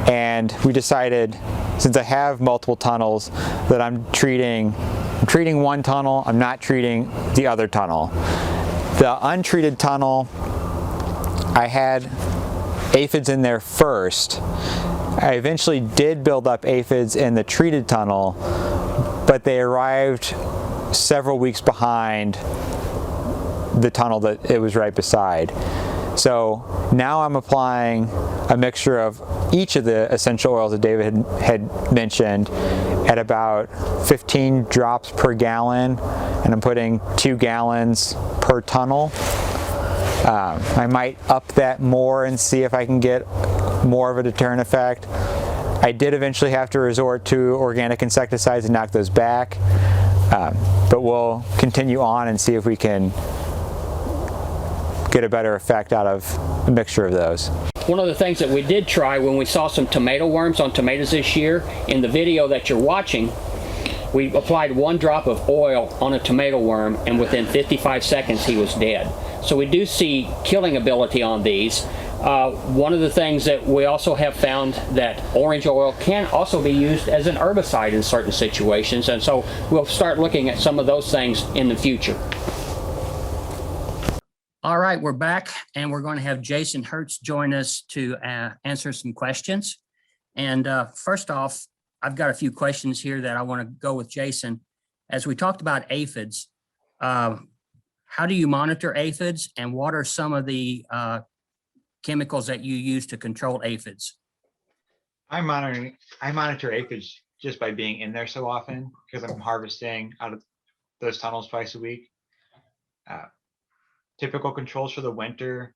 and we decided, since I have multiple tunnels, that I'm treating one tunnel, I'm not treating the other tunnel. The untreated tunnel, I had aphids in there first. I eventually did build up aphids in the treated tunnel, but they arrived several weeks behind the tunnel that it was right beside. So now I'm applying a mixture of each of the essential oils that David had mentioned at about 15 drops per gallon, and I'm putting 2 gallons per tunnel. I might up that more and see if I can get more of a deterrent effect. I did eventually have to resort to organic insecticides and knock those back, but we'll continue on and see if we can get a better effect out of a mixture of those. One of the things that we did try when we saw some tomato worms on tomatoes this year, in the video that you're watching, we applied 1 drop of oil on a tomato worm, and within 55 seconds he was dead. So we do see killing ability on these. One of the things that we also have found that orange oil can also be used as an herbicide in certain situations, and so we'll start looking at some of those things in the future. All right, we're back, and we're going to have Jason Hertz join us to answer some questions. And first off, I've got a few questions here that I want to go with Jason. As we talked about aphids, how do you monitor aphids, and what are some of the chemicals that you use to control aphids? I monitor aphids just by being in there so often, because I'm harvesting out of those tunnels twice a week. Typical controls for the winter,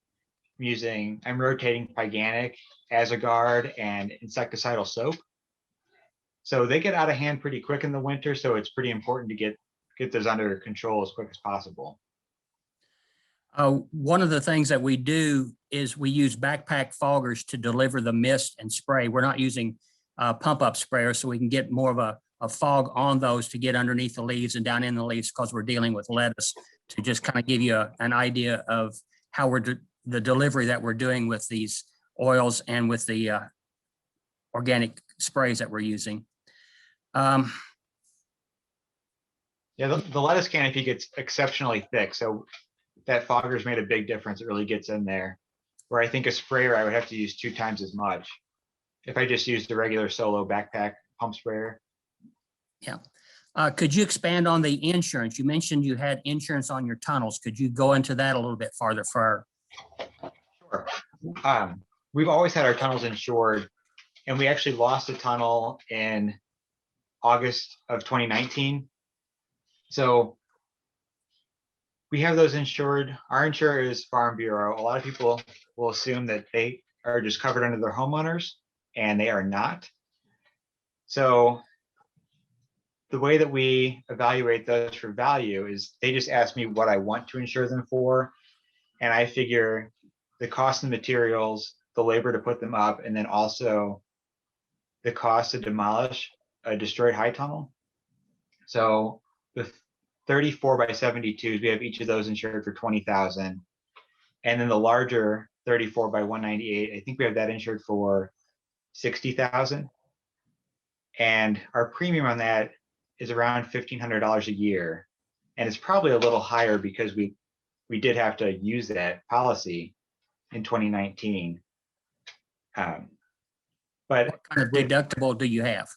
I'm rotating Pyganic, Azogard, and insecticidal soap. So they get out of hand pretty quick in the winter, so it's pretty important to get those under control as quick as possible. One of the things that we do is we use backpack foggers to deliver the mist and spray. We're not using pump-up sprayers, so we can get more of a fog on those to get underneath the leaves and down in the leaves, because we're dealing with lettuce, to just kind of give you an idea of how the delivery that we're doing with these oils and with the organic sprays that we're using. Yeah, the lettuce canopy gets exceptionally thick, so that fogger's made a big difference. It really gets in there, where I think a sprayer I would have to use 2 times as much if I just used a regular solo backpack pump sprayer. Yeah. Could you expand on the insurance? You mentioned you had insurance on your tunnels. Could you go into that a little bit farther for? Sure. We've always had our tunnels insured, and we actually lost a tunnel in August of 2019. So we have those insured. Our insurer is Farm Bureau. A lot of people will assume that they are just covered under their homeowners, and they are not. So the way that we evaluate those for value is they just ask me what I want to insure them for, and I figure the cost of materials, the labor to put them up, and then also the cost to demolish a destroyed high tunnel. So the 34 by 72s, we have each of those insured for $20,000, and then the larger 34 by 198, I think we have that insured for $60,000, and our premium on that is around $1,500 a year. And it's probably a little higher because we did have to use that policy in 2019. But What kind of with, deductible do you have?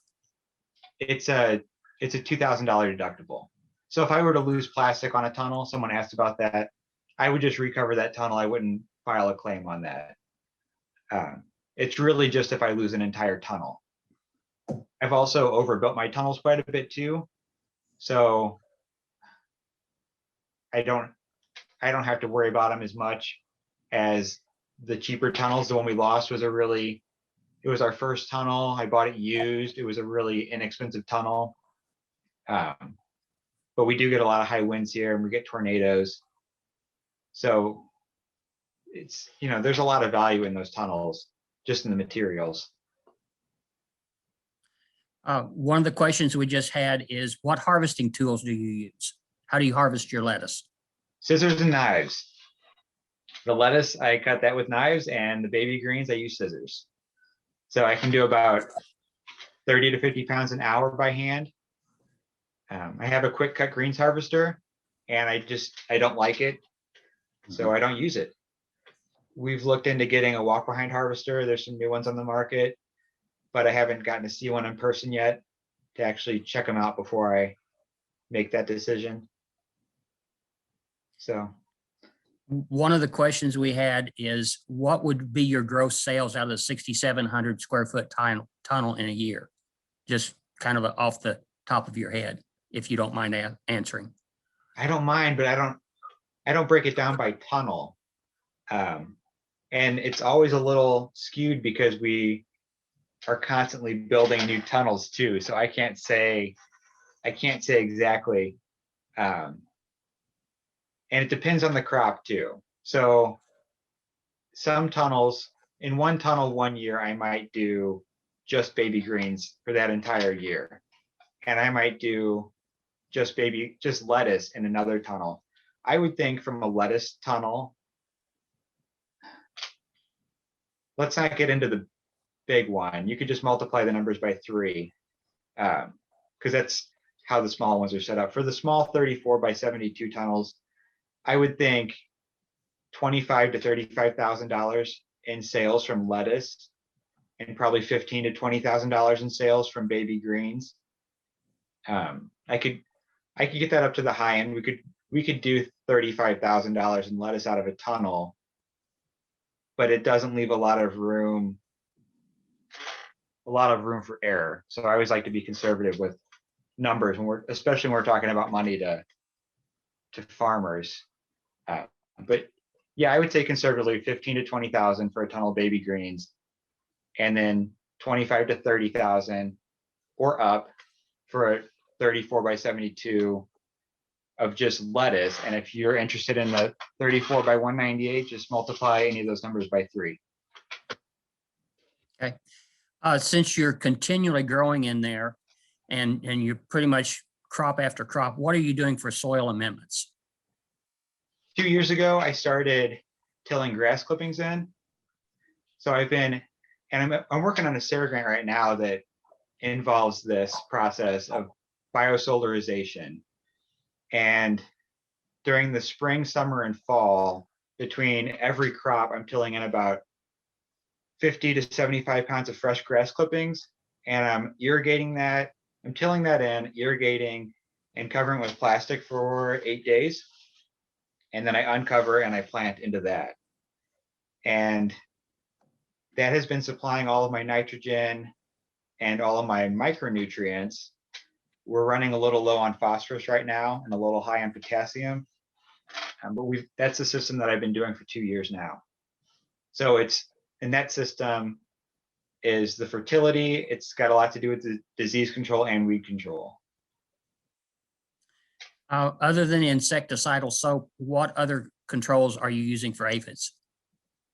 it's a $2,000 deductible. So if I were to lose plastic on a tunnel, someone asked about that, I would just recover that tunnel. I wouldn't file a claim on that. It's really just if I lose an entire tunnel. I've also overbuilt my tunnels quite a bit too. So I don't have to worry about them as much as the cheaper tunnels. The one we lost was it was our first tunnel. I bought it used. It was a really inexpensive tunnel. But we do get a lot of high winds here and we get tornadoes. So it's, there's a lot of value in those tunnels, just in the materials. One of the questions we just had is, what harvesting tools do you use? How do you harvest your lettuce? Scissors and knives. The lettuce, I cut that with knives, and the baby greens, I use scissors. So I can do about 30 to 50 pounds an hour by hand. I have a quick cut greens harvester, and I don't like it, so I don't use it. We've looked into getting a walk behind harvester. There's some new ones on the market, but I haven't gotten to see one in person yet to actually check them out before I make that decision. So one of the questions we had is, what would be your gross sales out of the 6,700 square foot tunnel in a year? Just kind of off the top of your head, if you don't mind answering. I don't mind, but I don't break it down by tunnel. And it's always a little skewed because we are constantly building new tunnels too. So I can't say exactly. And it depends on the crop too. So some tunnels, in one tunnel one year, I might do just baby greens for that entire year. And I might do just lettuce in another tunnel. I would think from a lettuce tunnel, let's not get into the big one. You could just multiply the numbers by 3, because that's how the small ones are set up. For the small 34 by 72 tunnels, I would think $25,000 to $35,000 in sales from lettuce, and probably $15,000 to $20,000 in sales from baby greens. I could get that up to the high end. We could do $35,000 in lettuce out of a tunnel, but it doesn't leave a lot of room for error. So I always like to be conservative with numbers especially when we're talking about money to farmers. But yeah, I would say conservatively 15 to 20,000 for a tunnel of baby greens, and then 25 to 30,000 or up for a 34 by 72 of just lettuce. And if you're interested in the 34 by 198, just multiply any of those numbers by 3. Okay. Since you're continually growing in there and you're pretty much crop after crop, what are you doing for soil amendments? 2 years ago, I started tilling grass clippings in. So I'm working on a SARE grant right now that involves this process of biosolarization. And during the spring, summer, and fall, between every crop, I'm tilling in about 50 to 75 pounds of fresh grass clippings, and I'm irrigating that. I'm tilling that in, irrigating, and covering with plastic for 8 days. And then I uncover and I plant into that. And that has been supplying all of my nitrogen and all of my micronutrients. We're running a little low on phosphorus right now and a little high on potassium. But that's the system that I've been doing for 2 years now. So and that system is the fertility. It's got a lot to do with the disease control and weed control. Other than insecticidal soap, what other controls are you using for aphids?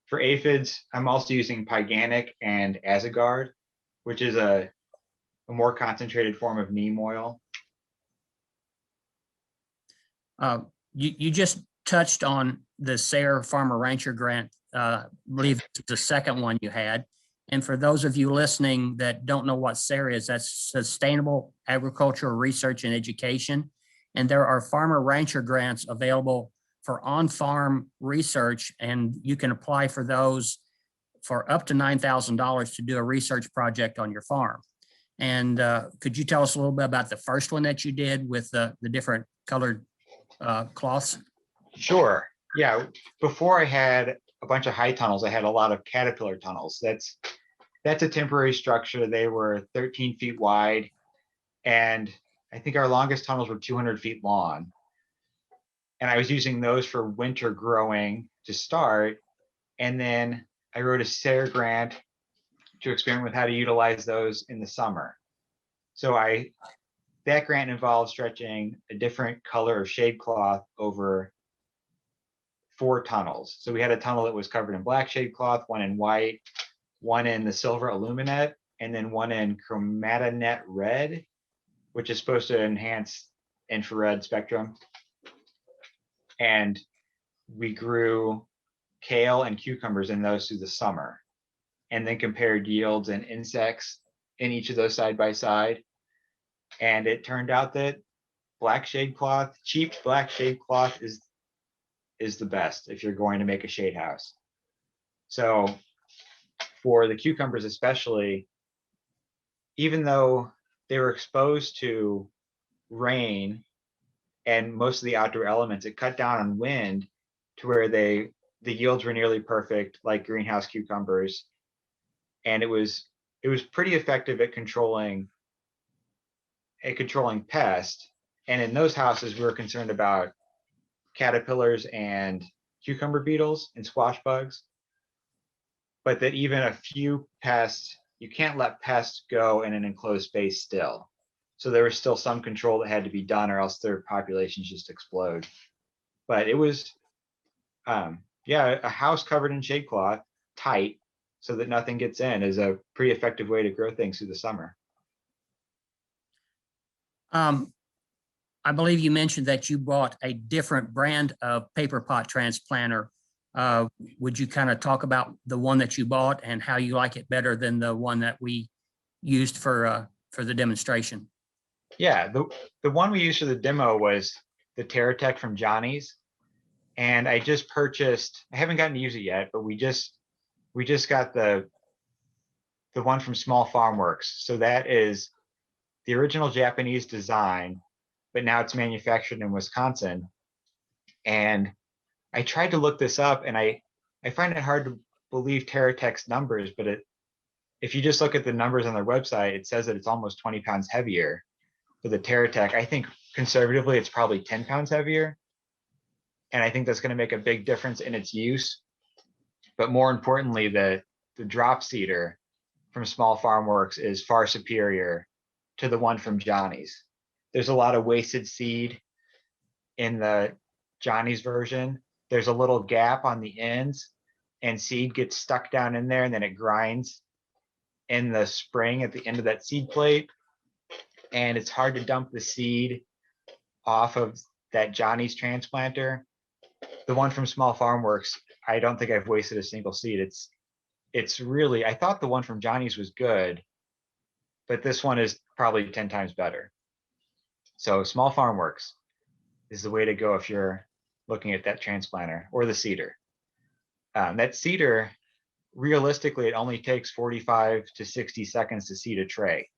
For aphids, I'm also using Pyganic and Azagard, which is a more concentrated form of neem oil. You just touched on the SARE Farmer Rancher Grant. I believe it's the second one you had. And for those of you listening that don't know what SARE is, that's Sustainable Agricultural Research and Education. And there are farmer rancher grants available for on-farm research, and you can apply for those for up to $9,000 to do a research project on your farm. And could you tell us a little bit about the first one that you did with the different colored cloths? Sure. Yeah. Before I had a bunch of high tunnels, I had a lot of caterpillar tunnels. That's a temporary structure. They were 13 feet wide, and I think our longest tunnels were 200 feet long. And I was using those for winter growing to start. And then I wrote a SARE grant to experiment with how to utilize those in the summer. So that grant involved stretching a different color of shade cloth over 4 tunnels. So we had a tunnel that was covered in black shade cloth, one in white, one in the silver aluminate, and then one in chromatonet red, which is supposed to enhance infrared spectrum. And we grew kale and cucumbers in those through the summer, and then compared yields and insects in each of those side by side. And it turned out that black shade cloth, cheap black shade cloth is the best if you're going to make a shade house. So for the cucumbers especially, even though they were exposed to rain and most of the outdoor elements, it cut down on wind to where the yields were nearly perfect, like greenhouse cucumbers. And it was pretty effective at controlling pests. And in those houses, we were concerned about caterpillars and cucumber beetles and squash bugs. But that even a few pests, you can't let pests go in an enclosed space still. So there was still some control that had to be done, or else their populations just explode. But it was, a house covered in shade cloth, tight, so that nothing gets in, is a pretty effective way to grow things through the summer. I believe you mentioned that you bought a different brand of paper pot transplanter. Would you kind of talk about the one that you bought and how you like it better than the one that we used for the demonstration? Yeah, the one we used for the demo was the TerraTech from Johnny's, and I just purchased. I haven't gotten to use it yet, but we just got the one from Small Farm Works. So that is the original Japanese design, but now it's manufactured in Wisconsin. And I tried to look this up, and I find it hard to believe TerraTech's numbers, but if you just look at the numbers on their website, it says that it's almost 20 pounds heavier for the TerraTech. I think conservatively, it's probably 10 pounds heavier. And I think that's going to make a big difference in its use. But more importantly, the drop seeder from Small Farm Works is far superior to the one from Johnny's. There's a lot of wasted seed in the Johnny's version. There's a little gap on the ends, and seed gets stuck down in there, and then it grinds in the spring at the end of that seed plate. And it's hard to dump the seed off of that Johnny's transplanter. The one from Small Farm Works, I don't think I've wasted a single seed. It's really, I thought the one from Johnny's was good, but this one is probably 10 times better. So Small Farm Works is the way to go if you're looking at that transplanter, or the seeder. That seeder, realistically, it only takes 45 to 60 seconds to seed a tray,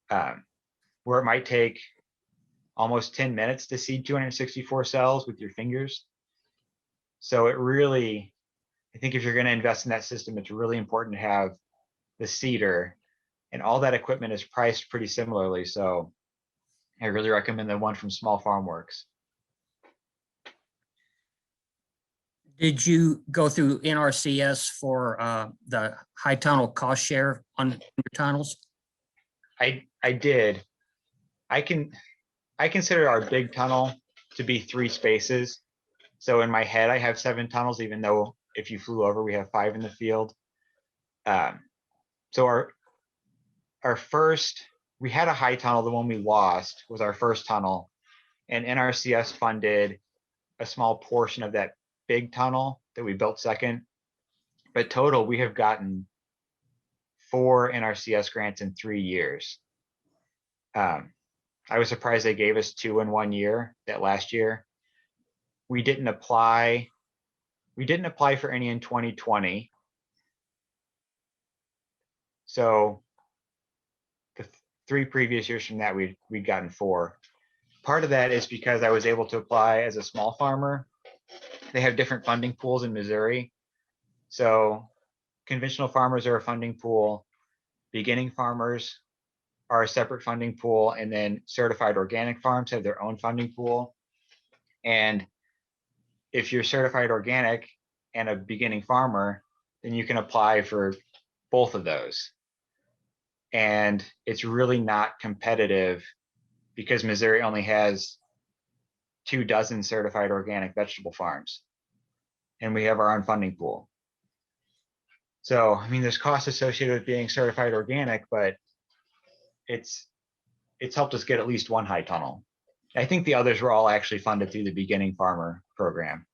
where it might take almost 10 minutes to seed 264 cells with your fingers. So it really, I think if you're going to invest in that system, it's really important to have the seeder, and all that equipment is priced pretty similarly. So I really recommend the one from Small Farm Works. Did you go through NRCS for the high tunnel cost share on your tunnels? I did. I consider our big tunnel to be 3 spaces. So in my head, I have 7 tunnels, even though if you flew over, we have 5 in the field. So our first, we had a high tunnel. The one we lost was our first tunnel, and NRCS funded a small portion of that big tunnel that we built second. But total, we have gotten 4 NRCS grants in 3 years. I was surprised they gave us 2 in 1 year, that last year. We didn't apply for any in 2020. So the 3 previous years from that, we'd gotten 4. Part of that is because I was able to apply as a small farmer. They have different funding pools in Missouri. So conventional farmers are a funding pool, beginning farmers are a separate funding pool, and then certified organic farms have their own funding pool. And if you're certified organic and a beginning farmer, then you can apply for both of those. And it's really not competitive because Missouri only has 24 certified organic vegetable farms. And we have our own funding pool. So, I mean, there's costs associated with being certified organic, but it's helped us get at least one high tunnel. I think the others were all actually funded through the beginning farmer program.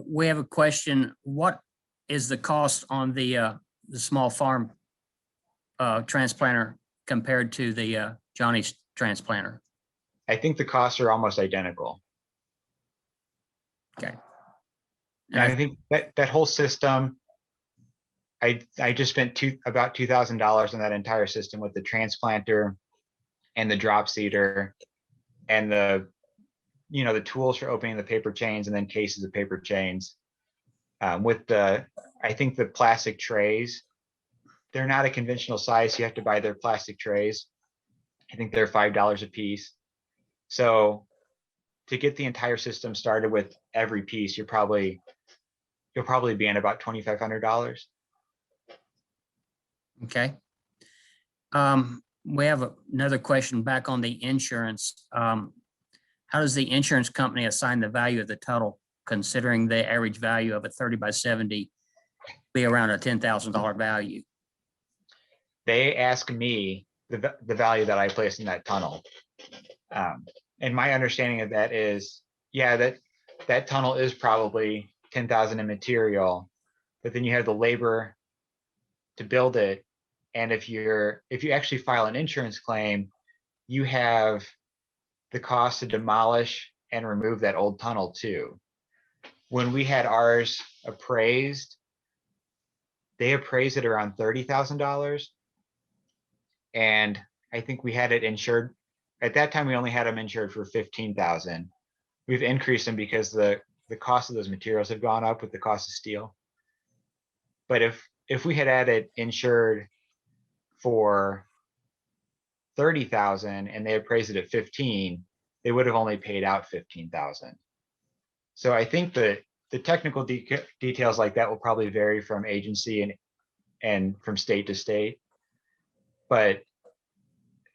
We have a question. What is the cost on the small farm transplanter compared to the Johnny's transplanter? I think the costs are almost identical. Okay. And I think that whole system, I just spent about $2,000 on that entire system with the transplanter and the drop seeder and the tools for opening the paper chains and then cases of paper chains. With I think the plastic trays, they're not a conventional size. You have to buy their plastic trays. I think they're $5 a piece. So to get the entire system started with every piece, you'll probably be in about $2,500. Okay. We have another question back on the insurance. How does the insurance company assign the value of the tunnel, considering the average value of a 30 by 70 be around a $10,000 value? They ask me the value that I place in that tunnel. And my understanding of that is, yeah, that tunnel is probably 10,000 in material, but then you have the labor to build it. And if you actually file an insurance claim, you have the cost to demolish and remove that old tunnel too. When we had ours appraised, they appraised it around $30,000. And I think we had it insured. At that time, we only had them insured for $15,000. We've increased them because the cost of those materials have gone up with the cost of steel. But if we had had it insured for $30,000 and they appraised it at 15, they would have only paid out 15,000. So I think that the technical details like that will probably vary from agency and from state to state, but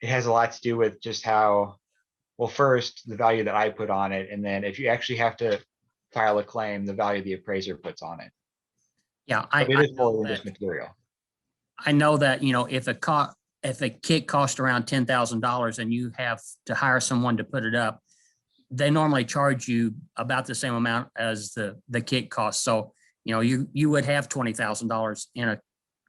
it has a lot to do with just how, well, first the value that I put on it, and then if you actually have to file a claim, the value the appraiser puts on it. Yeah, But it is fully this material. I know that, if a kit costs around $10,000 and you have to hire someone to put it up, they normally charge you about the same amount as the kit costs. So, you would have $20,000 in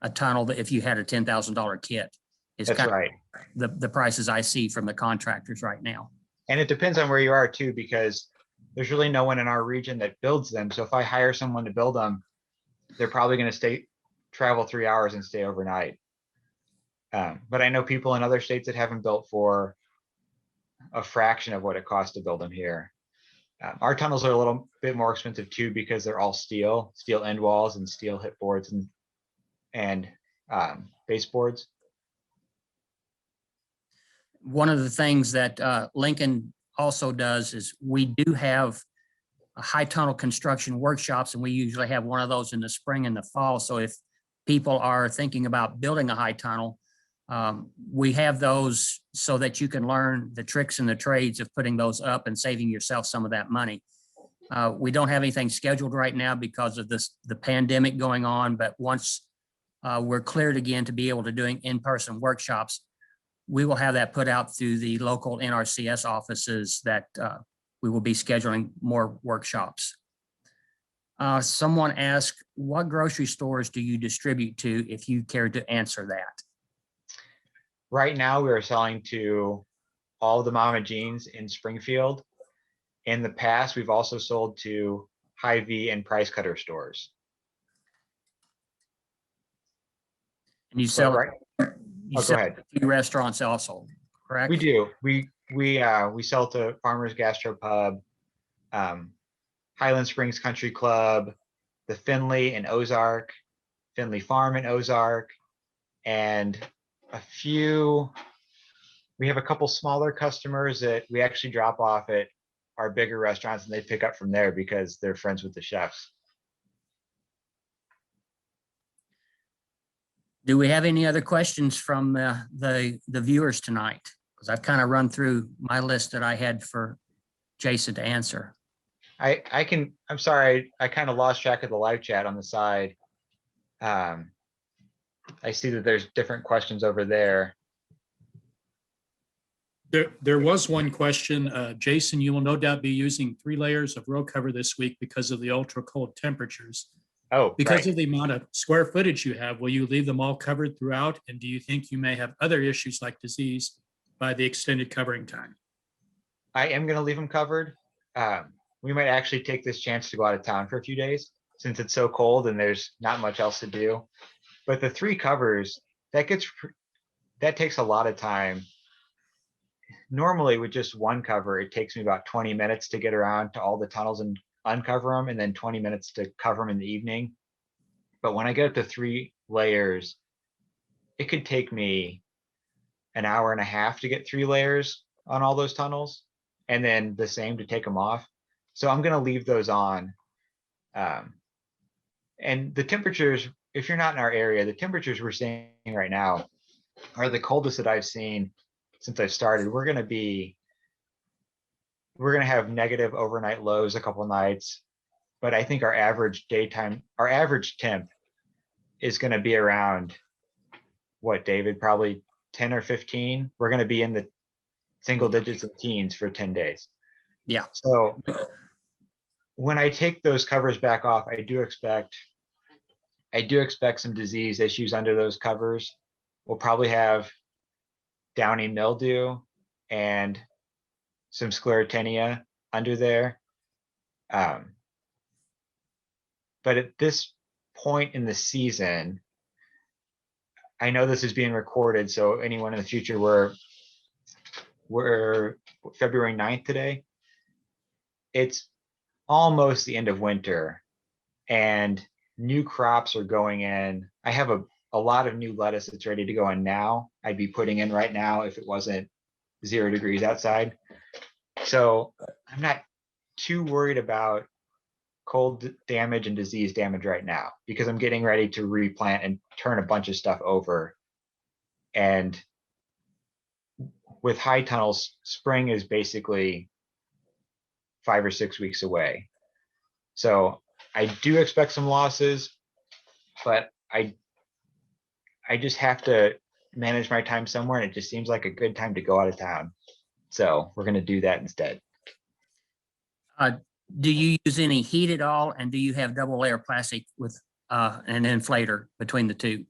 a tunnel that if you had a $10,000 kit. It's That's right. The prices I see from the contractors right now. And it depends on where you are too, because there's really no one in our region that builds them. So if I hire someone to build them, they're probably going to travel 3 hours and stay overnight. But I know people in other states that have them built for a fraction of what it costs to build them here. Our tunnels are a little bit more expensive too, because they're all steel end walls and steel hip boards and baseboards. One of the things that Lincoln also does is we do have high tunnel construction workshops, and we usually have one of those in the spring and the fall. So if people are thinking about building a high tunnel, we have those so that you can learn the tricks and the trades of putting those up and saving yourself some of that money. We don't have anything scheduled right now because of the pandemic going on, but once we're cleared again to be able to doing in-person workshops, we will have that put out through the local NRCS offices that we will be scheduling more workshops. Someone asked, what grocery stores do you distribute to, if you care to answer that? Right now, we are selling to all the Mama Jeans in Springfield. In the past, we've also sold to Hy-Vee and Price Cutter stores. And you But sell, right, you oh, go sell ahead. to a few restaurants also, correct? We do. We sell to Farmers Gastropub, Highland Springs Country Club, the Finley in Ozark, Finley Farm in Ozark, and a few. We have a couple smaller customers that we actually drop off at our bigger restaurants and they pick up from there because they're friends with the chefs. Do we have any other questions from the viewers tonight? Because I've kind of run through my list that I had for Jason to answer. I'm sorry, I kind of lost track of the live chat on the side. I see that there's different questions over there. There was one question. Jason, you will no doubt be using 3 layers of row cover this week because of the ultra cold temperatures. Oh, Because right. of the amount of square footage you have, will you leave them all covered throughout? And do you think you may have other issues like disease by the extended covering time? I am going to leave them covered. We might actually take this chance to go out of town for a few days since it's so cold and there's not much else to do. But the 3 covers, that takes a lot of time. Normally with just one cover, it takes me about 20 minutes to get around to all the tunnels and uncover them, and then 20 minutes to cover them in the evening. But when I get up to 3 layers, it could take me an hour and a half to get 3 layers on all those tunnels, and then the same to take them off. So I'm gonna leave those on. And the temperatures, if you're not in our area, the temperatures we're seeing right now are the coldest that I've seen since I've started. We're gonna have negative overnight lows a couple nights, but I think our average temp is gonna be around, what, David, probably 10 or 15. We're gonna be in the single digits of teens for 10 days. Yeah. So when I take those covers back off, I do expect some disease issues under those covers. We'll probably have downy mildew and some sclerotinia under there. But at this point in the season, I know this is being recorded, so anyone in the future, we're February 9th today. It's almost the end of winter and new crops are going in. I have a lot of new lettuce that's ready to go in now. I'd be putting in right now if it wasn't 0 degrees outside. So I'm not too worried about cold damage and disease damage right now because I'm getting ready to replant and turn a bunch of stuff over. And with high tunnels, spring is basically 5 or 6 weeks away. So I do expect some losses, but I just have to manage my time somewhere, and it just seems like a good time to go out of town. So we're going to do that instead. Do you use any heat at all? And do you have double layer plastic with an inflator between the two?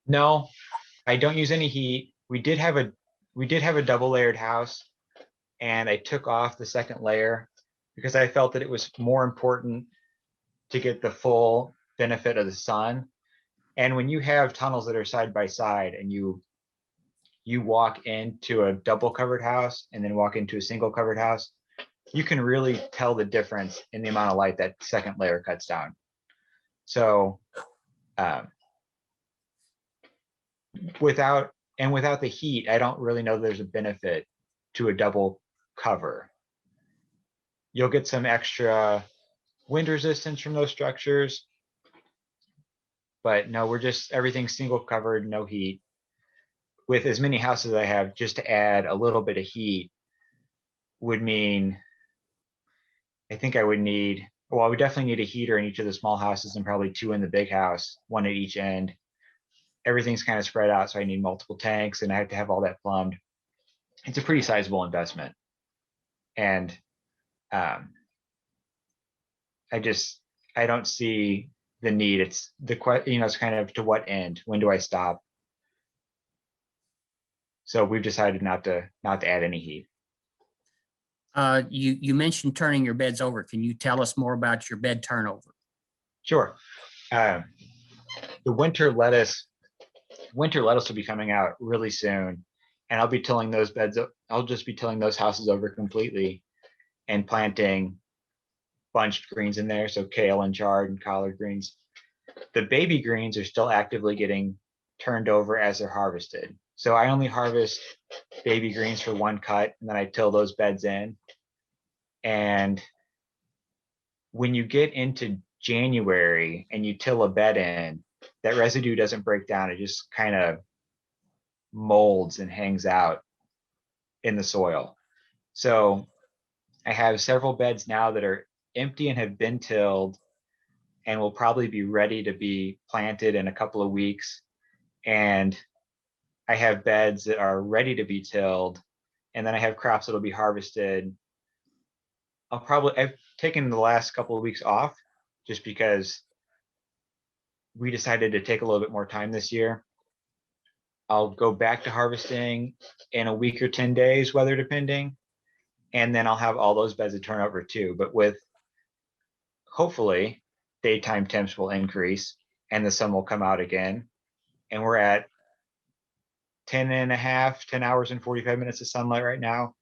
No, I don't use any heat. We did have a double layered house, and I took off the second layer because I felt that it was more important to get the full benefit of the sun. And when you have tunnels that are side by side and you walk into a double covered house and then walk into a single covered house, you can really tell the difference in the amount of light that second layer cuts down. So without the heat, I don't really know there's a benefit to a double cover. You'll get some extra wind resistance from those structures, but no, everything's single covered, no heat. With as many houses as I have, just to add a little bit of heat would mean, I think I would need, well, we definitely need a heater in each of the small houses and probably 2 in the big house, 1 at each end. Everything's kind of spread out, so I need multiple tanks and I have to have all that plumbed. It's a pretty sizable investment. And I don't see the need. It's it's kind of to what end? When do I stop? So we've decided not to add any heat. You mentioned turning your beds over. Can you tell us more about your bed turnover? Sure. Um, the winter lettuce will be coming out really soon, and I'll be tilling those beds. I'll just be tilling those houses over completely and planting bunched greens in there. So kale and chard and collard greens. The baby greens are still actively getting turned over as they're harvested. So I only harvest baby greens for one cut, and then I till those beds in. And when you get into January and you till a bed in, that residue doesn't break down. It just kind of molds and hangs out in the soil. So I have several beds now that are empty and have been tilled and will probably be ready to be planted in a couple of weeks. And I have beds that are ready to be tilled. And then I have crops that'll be harvested. I've taken the last couple of weeks off just because we decided to take a little bit more time this year. I'll go back to harvesting in a week or 10 days, weather depending. And then I'll have all those beds to turn over too. But with hopefully daytime temps will increase and the sun will come out again. And we're at 10 hours and 45 minutes of sunlight right now.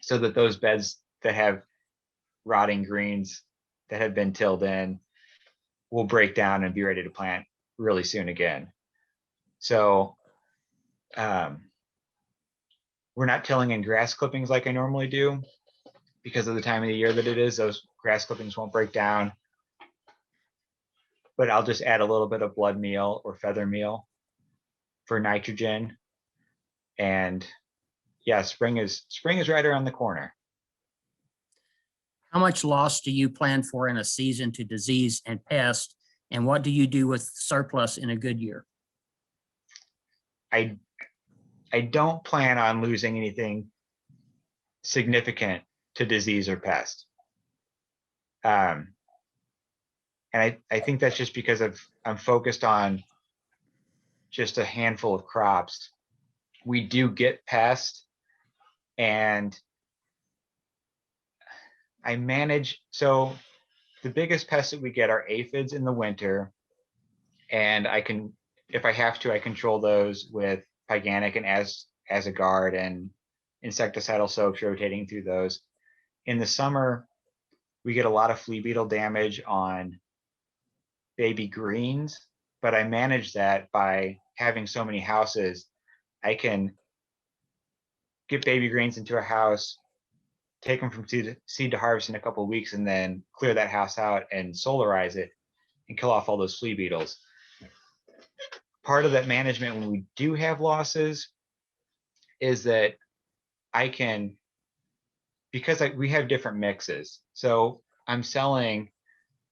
So that those beds that have rotting greens that have been tilled in will break down and be ready to plant really soon again. So we're not tilling in grass clippings like I normally do because of the time of the year that it is. Those grass clippings won't break down. But I'll just add a little bit of blood meal or feather meal for nitrogen. And yeah, spring is right around the corner. How much loss do you plan for in a season to disease and pest? And what do you do with surplus in a good year? I don't plan on losing anything significant to disease or pest. And I think that's just because I'm focused on just a handful of crops. We do get pests, and I manage. So the biggest pests that we get are aphids in the winter, and I can, if I have to, I control those with Pyganic and Azagard and insecticidal soaps, rotating through those. In the summer, we get a lot of flea beetle damage on baby greens, but I manage that by having so many houses. I can get baby greens into a house, take them from seed to harvest in a couple of weeks, and then clear that house out and solarize it and kill off all those flea beetles. Part of that management when we do have losses is that I can, because we have different mixes. So I'm selling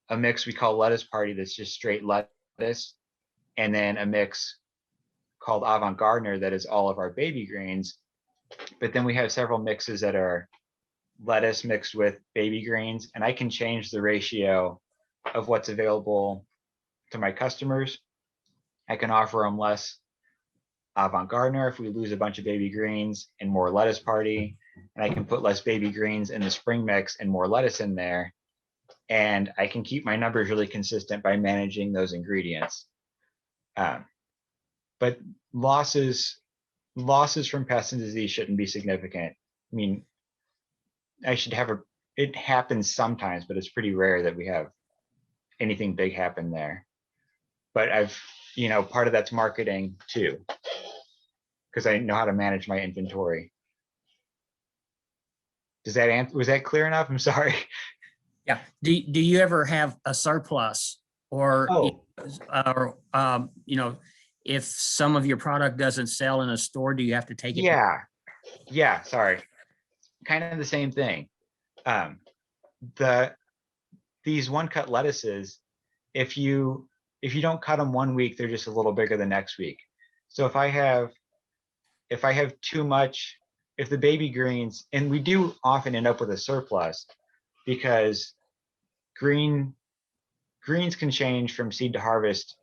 a mix we call Lettuce Party that's just straight lettuce, and then a mix called Avant Gardener that is all of our baby greens. But then we have several mixes that are lettuce mixed with baby greens, and I can change the ratio of what's available to my customers. I can offer them less Avant Gardener if we lose a bunch of baby greens and more Lettuce Party, and I can put less baby greens in the spring mix and more lettuce in there. And I can keep my numbers really consistent by managing those ingredients. But losses from pests and disease shouldn't be significant. I mean, it happens sometimes, but it's pretty rare that we have anything big happen there. But part of that's marketing too, because I know how to manage my inventory. Was that clear enough? I'm sorry. Yeah. Do you ever have a surplus or, if some of your product doesn't sell in a store, do you have to take it? Yeah. Sorry. Kind of the same thing. These one cut lettuces, if you don't cut them one week, they're just a little bigger the next week. So if I have too much, if the baby greens, and we do often end up with a surplus because greens can change from seed to harvest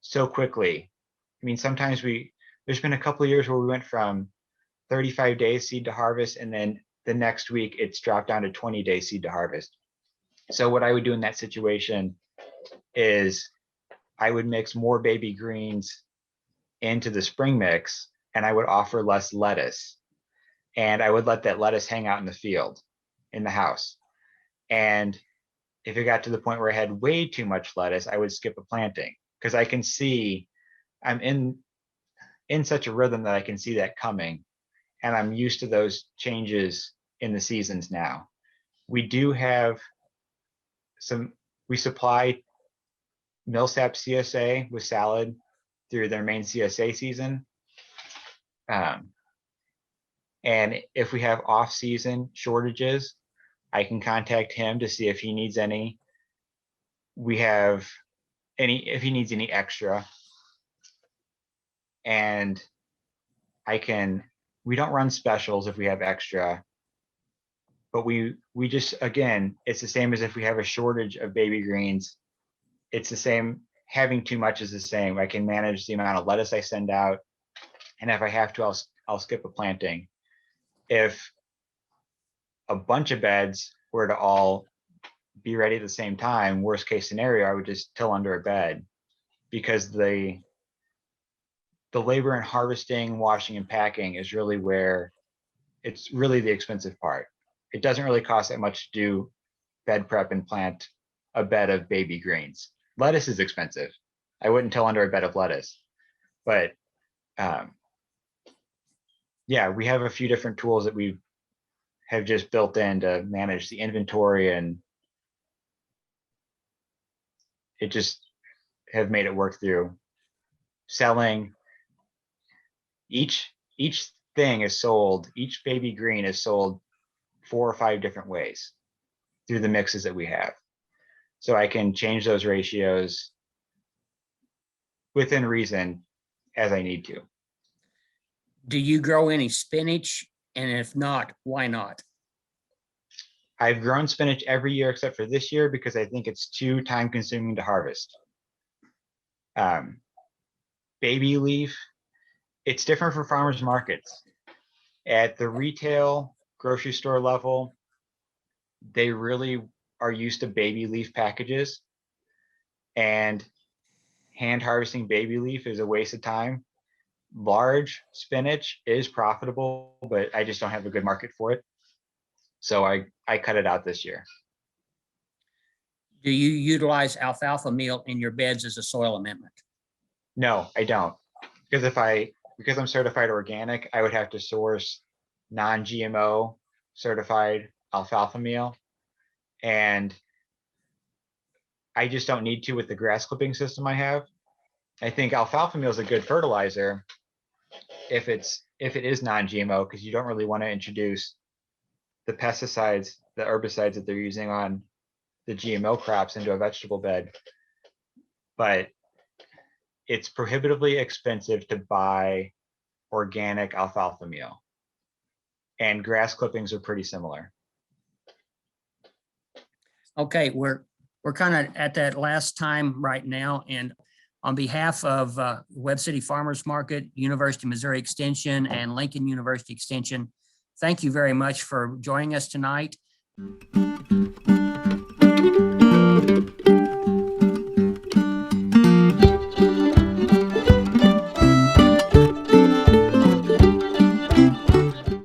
so quickly. I mean, sometimes there's been a couple of years where we went from 35 days seed to harvest, and then the next week it's dropped down to 20 days seed to harvest. So what I would do in that situation is I would mix more baby greens into the spring mix, and I would offer less lettuce. And I would let that lettuce hang out in the field, in the house. And if it got to the point where I had way too much lettuce, I would skip a planting, because I can see I'm in such a rhythm that I can see that coming. And I'm used to those changes in the seasons now. We do have we supply Millsap CSA with salad through their main CSA season. And if we have off-season shortages, I can contact him to see if he needs any. If he needs any extra. And we don't run specials if we have extra. But we just, again, it's the same as if we have a shortage of baby greens. It's the same, having too much is the same. I can manage the amount of lettuce I send out. And if I have to, I'll skip a planting. If a bunch of beds were to all be ready at the same time, worst case scenario, I would just till under a bed, because the labor in harvesting, washing, and packing is really where it's really the expensive part. It doesn't really cost that much to do bed prep and plant a bed of baby greens. Lettuce is expensive. I wouldn't till under a bed of lettuce, but yeah, we have a few different tools that we have just built in to manage the inventory, and it just have made it work through selling. Each thing is sold, each baby green is sold 4 or 5 different ways through the mixes that we have. So I can change those ratios within reason as I need to. Do you grow any spinach? And if not, why not? I've grown spinach every year except for this year because I think it's too time consuming to harvest. Baby leaf, it's different for farmers markets. At the retail grocery store level, they really are used to baby leaf packages, and hand harvesting baby leaf is a waste of time. Large spinach is profitable, but I just don't have a good market for it. So I cut it out this year. Do you utilize alfalfa meal in your beds as a soil amendment? No, I don't. Because because I'm certified organic, I would have to source non-GMO certified alfalfa meal. And I just don't need to with the grass clipping system I have. I think alfalfa meal is a good fertilizer if it is non-GMO, because you don't really want to introduce the pesticides, the herbicides that they're using on the GMO crops into a vegetable bed. But it's prohibitively expensive to buy organic alfalfa meal. And grass clippings are pretty similar. Okay, we're kind of at that last time right now, and on behalf of Webb City Farmers Market, University of Missouri Extension, and Lincoln University Extension, thank you very much for joining us tonight.